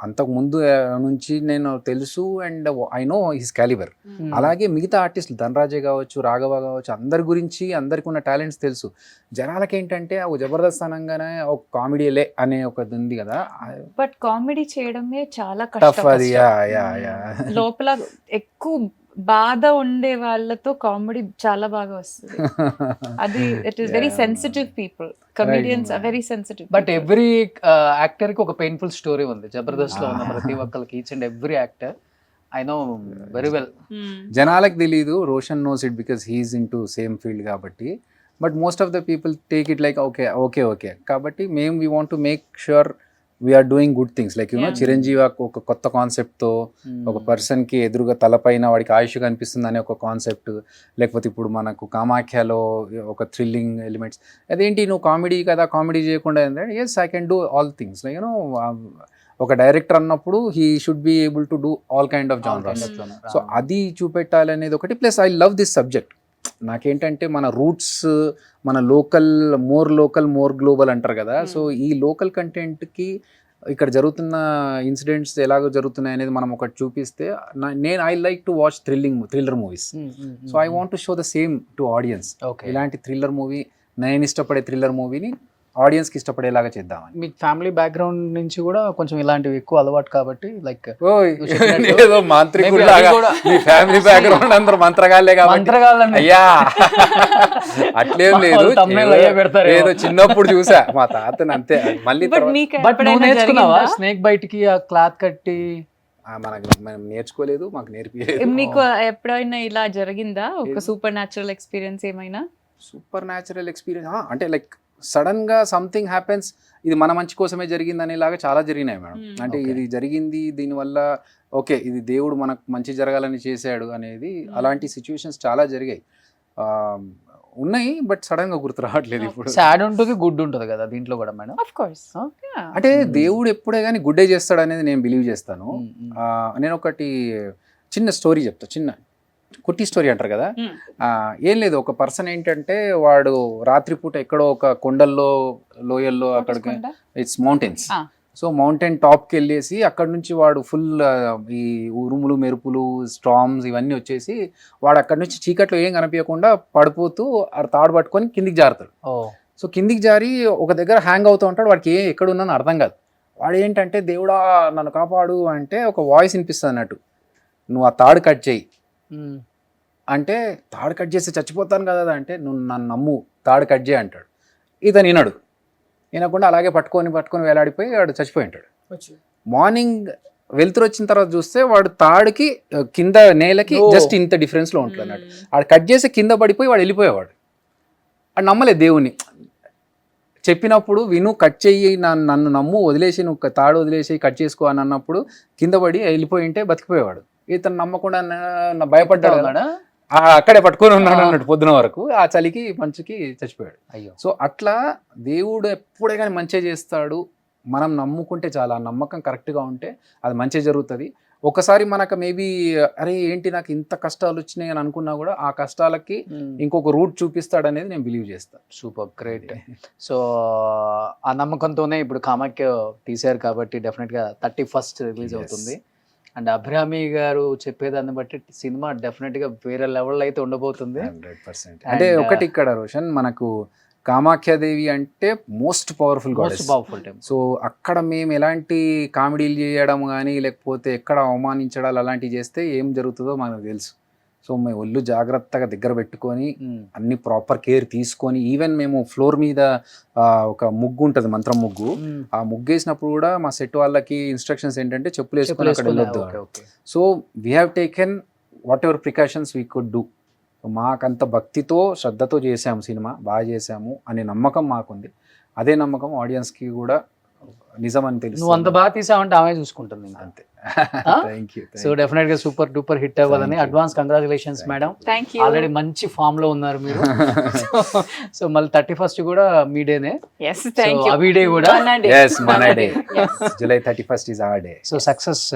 అంతకు ముందు నుంచి నేను తెలుసు, and I know his calibre. అలాగే మిగతా ఆర్టిస్టులు ధనరాజే కావచ్చు, రాఘవ కావచ్చు, అందరి గురించి అందరికి ఉన్న టాలెంట్స్ తెలుసు. జనాలకి ఏంటంటే ఒక జబర్దస్త్ అనగానే ఒక కామెడీలే అనే ఒక ఉంది కదా. బట్ కామెడీ చేయడమే చాలా టఫ్ అది. లోపల ఎక్కువ బాధ ఉండే వాళ్ళతో కామెడీ చాలా బాగా వస్తుంది. అది it is very sensitive people. Comedians are very sensitive. But every actor కి ఒక పెయిన్ఫుల్ స్టోరీ ఉంది జబర్దస్త్ లో ఉన్న ప్రతి ఒక్కరికి. ఈచ్ అండ్ ఎవ్రీ యాక్టర్ ఐ నో వెరీ వెల్. జనాలకు తెలీదు, Roshan knows it because he's in to same field కాబట్టి. But most of the people take it like okay okay okay. కాబట్టి మేము we want to make sure we're doing good things. Like you know Chiranjeevi ఒక కొత్త కాన్సెప్ట్తో ఒక పర్సన్కి ఎదురుగా తలపైన వాడికి ఆయుష్ కనిపిస్తుంది అనే ఒక కాన్సెప్ట్, లేకపోతే ఇప్పుడు మనకు కామాఖ్యలో ఒక థ్రిల్లింగ్ ఎలిమెంట్స్. అదేంటి నువ్వు కామెడీ కదా, కామెడీ చేయకుండా yes I can do all things. Like you know ఒక డైరెక్టర్ అన్నప్పుడు he should be able to do all kind of genres. So అది చూపెట్టాలనేది ఒకటి. Plus I love this subject. నాకేంటంటే మన రూట్స్, మన లోకల్, మోర్ గ్లోబల్ అంటారు కదా. సో ఈ లోకల్ కంటెంట్కి ఇక్కడ జరుగుతున్న ఇన్సిడెంట్స్ ఎలాగో జరుగుతున్నాయి అనేది మనం ఒకటి చూపిస్తే, నేను I like to watch thriller movies. So I want to show the same to audience. ఇలాంటి థ్రిల్లర్ మూవీ, నేను ఇష్టపడే థ్రిల్లర్ మూవీని ఆడియన్స్కి ఇష్టపడేలాగా చేద్దామని. మీ ఫ్యామిలీ బ్యాక్గ్రౌండ్ నుంచి కూడా కొంచెం ఇలాంటివి ఎక్కువ అలవాటు కాబట్టి, లైక్ ఏదో మాంత్రికుడిలాగా మీ ఫ్యామిలీ బ్యాక్గ్రౌండ్ అందరూ మంత్రగాళ్ళే కాబట్టి అయ్యా అట్లేం లేదు. ఏదో చిన్నప్పుడు చూసా మా తాతని అంతే. మళ్ళీ బట్ నువ్వు నేర్చుకున్నావా స్నేక్ బైట్ కి ఆ క్లాత్ కట్టి? మనం నేర్చుకోలేదు, మాకు నేర్పించలేదు. మీకు ఎప్పుడైనా ఇలా జరిగిందా ఒక సూపర్ న్యాచురల్ ఎక్స్పీరియన్స్? ఏమైనా సూపర్ న్యాచురల్ ఎక్స్పీరియన్స్ అంటే లైక్ సడన్ గా సంథింగ్ హ్యాపెన్స్, ఇది మన మంచి కోసమే జరిగింది అనేలాగా చాలా జరిగినాయి మేడం. అంటే ఇది జరిగింది దీనివల్ల ఓకే ఇది దేవుడు మనకు మంచి జరగాలని చేశాడు అనేది, అలాంటి సిచ్యువేషన్స్ చాలా జరిగాయి ఉన్నాయి. బట్ సడన్ గా గుర్తు రావట్లేదు ఇప్పుడు. సాడ్ ఉంటుంది, గుడ్ ఉంటుంది కదా దీంట్లో కూడా మేడం. Of course. అంటే దేవుడు ఎప్పుడే కానీ గుడ్డే చేస్తాడు అనేది నేను బిలీవ్ చేస్తాను. నేను ఒకటి చిన్న స్టోరీ చెప్తా, చిన్న కుట్టి స్టోరీ అంటారు కదా. ఏం లేదు, ఒక పర్సన్ ఏంటంటే వాడు రాత్రిపూట ఎక్కడో ఒక కొండల్లో, లోయల్లో, అక్కడికి ఇట్స్ మౌంటైన్స్. సో మౌంటైన్ టాప్కి వెళ్ళేసి అక్కడ నుంచి వాడు ఫుల్ ఈ ఉరుములు, మెరుపులు, స్టార్మ్స్ ఇవన్నీ వచ్చేసి వాడు అక్కడ నుంచి చీకట్లో ఏం కనిపించకుండా పడిపోతూ తాడు పట్టుకొని కిందికి జారుతాడు. సో కిందికి జారి ఒక దగ్గర హ్యాంగ్ అవుతూ ఉంటాడు. వాడికి ఎక్కడ ఉన్నానో అర్థం కాదు. వాడు ఏంటంటే దేవుడా నన్ను కాపాడు అంటే ఒక వాయిస్ వినిపిస్తుంది అన్నట్టు, నువ్వు ఆ తాడు కట్ చేయి అంటే. తాడు కట్ చేస్తే చచ్చిపోతాను కదా అంటే, నువ్వు నన్ను నమ్ము, తాడు కట్ చేయి అంటాడు. ఇతను వినకుండా అలాగే పట్టుకొని వేలాడిపోయి వాడు చచ్చిపోయి ఉంటాడు. మార్నింగ్ వెళ్తురు వచ్చిన తర్వాత చూస్తే వాడు తాడుకి కింద నేలకి జస్ట్ ఇంత డిఫరెన్స్లో ఉంటుంది అన్నాడు. వాడు కట్ చేసి కింద పడిపోయి వాడు వెళ్ళిపోయేవాడు. వాడు నమ్మలేదు దేవుణ్ణి. చెప్పినప్పుడు విను కట్ చెయ్యి నన్ను నమ్ము వదిలేసి నువ్వు తాడు వదిలేసి కట్ చేసుకో అని అన్నప్పుడు కింద పడి వెళ్ళిపోయి ఉంటే బతికిపోయేవాడు. ఇతను నమ్మకుండా భయపడ్డాడు కదా. అక్కడే పట్టుకొని ఉన్నాడు అన్నట్టు పొద్దున వరకు. ఆ చలికి మంచుకి చచ్చిపోయాడు. అయ్యో. సో అట్లా దేవుడు ఎప్పుడే కానీ మంచి చేస్తాడు. మనం నమ్ముకుంటే చాలా, ఆ నమ్మకం కరెక్ట్గా ఉంటే అది మంచి జరుగుతుంది. ఒకసారి మనకు మేబీ అరే ఏంటి నాకు ఇంత కష్టాలు వచ్చినాయి అని అనుకున్నా కూడా ఆ కష్టాలకి ఇంకొక రూట్ చూపిస్తాడు అనేది నేను బిలీవ్ చేస్తాను. Super, great. సో ఆ నమ్మకంతోనే ఇప్పుడు కామాఖ్య తీశారు కాబట్టి డెఫినెట్గా 31st రిలీజ్ అవుతుంది. అండ్ అభిరామి గారు చెప్పేదాన్ని బట్టి సినిమా డెఫినెట్గా వేరే లెవెల్ అయితే ఉండబోతుంది. 100%. అంటే ఒకటి ఇక్కడ రోషన్, మనకు కామాఖ్యాదేవి అంటే మోస్ట్ పవర్ఫుల్ టైం. సో అక్కడ మేము ఎలాంటి కామెడీలు చేయడం కానీ లేకపోతే ఎక్కడ అవమానించడాలు అలాంటివి చేస్తే ఏం జరుగుతుందో మనకు తెలుసు. సో మేము ఒళ్ళు జాగ్రత్తగా దగ్గర పెట్టుకొని అన్ని ప్రాపర్ కేర్ తీసుకొని, ఈవెన్ మేము ఫ్లోర్ మీద ఒక ముగ్గు ఉంటుంది, మంత్రం ముగ్గు. ఆ ముగ్గు వేసినప్పుడు కూడా మా సెట్ వాళ్ళకి ఇన్స్ట్రక్షన్స్ ఏంటంటే చెప్పులు వేసుకొని అక్కడ వెళ్ళొద్దు. So we have taken what ever precautions we could do. మాకంత భక్తితో శ్రద్ధతో చేసాము, సినిమా బాగా చేసాము అనే నమ్మకం మాకుంది. అదే నమ్మకం ఆడియన్స్కి కూడా నిజమని తెలుసు. నువ్వు అంత బాగా తీసావంటే ఆమె చూసుకుంటుంది అంతే. సో డెఫినెట్ గా సూపర్ డూపర్ హిట్ అవ్వాలని అడ్వాన్స్ కంగ్రాచులేషన్స్ మేడం. ఆల్రెడీ మంచి ఫామ్ లో ఉన్నారు మీరు. సో మళ్ళీ 31st కూడా మీ డేనే. అవి డే కూడా మన day. July 31st is our day. So success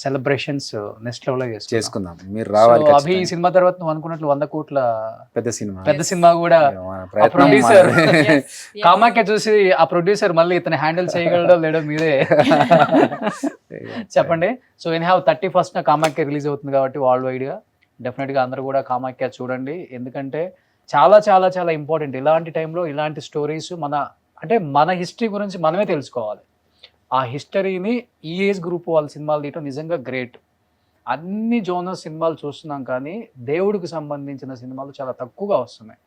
celebrations next level లో చేసుకుందాం. మీరు రావాలి. అభి ఈ సినిమా తర్వాత నువ్వు అనుకున్నట్లు 100 కోట్ల పెద్ద సినిమా కూడా ప్రొడ్యూసర్ కామాఖ్య చూసి ఆ ప్రొడ్యూసర్ మళ్ళీ ఇతను హ్యాండిల్ చేయగలడో లేడో మీరే చెప్పండి. So any have 31st Kamakhya release అవుతుంది కాబట్టి వరల్డ్ వైడ్ గా డెఫినెట్ గా అందరూ కూడా కామాఖ్య చూడండి. ఎందుకంటే చాలా చాలా చాలా ఇంపార్టెంట్ ఇలాంటి టైంలో ఇలాంటి స్టోరీస్. మన హిస్టరీ గురించి మనమే తెలుసుకోవాలి. ఆ హిస్టరీని ఈ ఏజ్ గ్రూప్ వాళ్ళ సినిమాలు తీయటం నిజంగా గ్రేట్. అన్ని జోనర్ సినిమాలు చూస్తున్నాం కానీ దేవుడికి సంబంధించిన సినిమాలు చాలా తక్కువగా వస్తున్నాయి.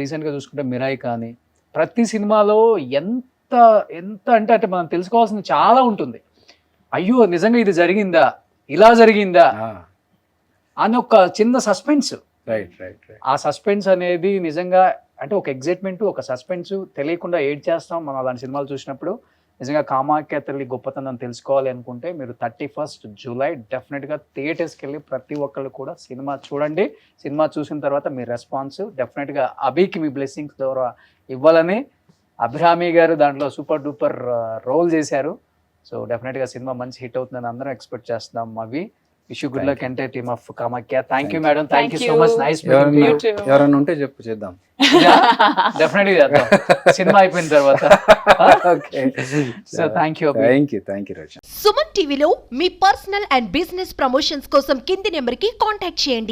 రీసెంట్గా చూసుకుంటే మిరాయి కానీ ప్రతి సినిమాలో ఎంత ఎంత అంటే మనం తెలుసుకోవాల్సింది చాలా ఉంటుంది. అయ్యో నిజంగా ఇది జరిగిందా, ఇలా జరిగిందా అని ఒక చిన్న సస్పెన్స్. ఆ సస్పెన్స్ అనేది నిజంగా అంటే ఒక ఎగ్జైట్మెంట్, ఒక సస్పెన్స్, తెలియకుండా ఏడ్ చేస్తాం మనం అలాంటి సినిమాలు చూసినప్పుడు. నిజంగా కామాఖ్య తల్లి గొప్పతనం తెలుసుకోవాలి అనుకుంటే మీరు 31st July డెఫినెట్గా థియేటర్స్కి వెళ్ళి ప్రతి ఒక్కళ్ళు కూడా సినిమా చూడండి. సినిమా చూసిన తర్వాత మీ రెస్పాన్స్ డెఫినెట్గా అభికి మీ బ్లెస్సింగ్స్ ద్వారా ఇవ్వాలని. అభిరామి గారు దాంట్లో సూపర్ డూపర్ రోల్ చేశారు. సో డెఫినెట్గా సినిమా మంచి హిట్ అవుతుందని అందరం ఎక్స్పెక్ట్ చేస్తున్నాం. అవి wish you good luck entire team of Kamakhya. Thank you madam. Thank you so much. Nice. ఎవరైనా ఉంటే చేద్దాం. డెఫినెట్లీ చేద్దాం సినిమా అయిపోయిన తర్వాత. So thank you. సుమన్ టీవీలో మీ పర్సనల్ అండ్ బిజినెస్ ప్రమోషన్స్ కోసం కింది నెంబర్కి కాంటాక్ట్ చేయండి.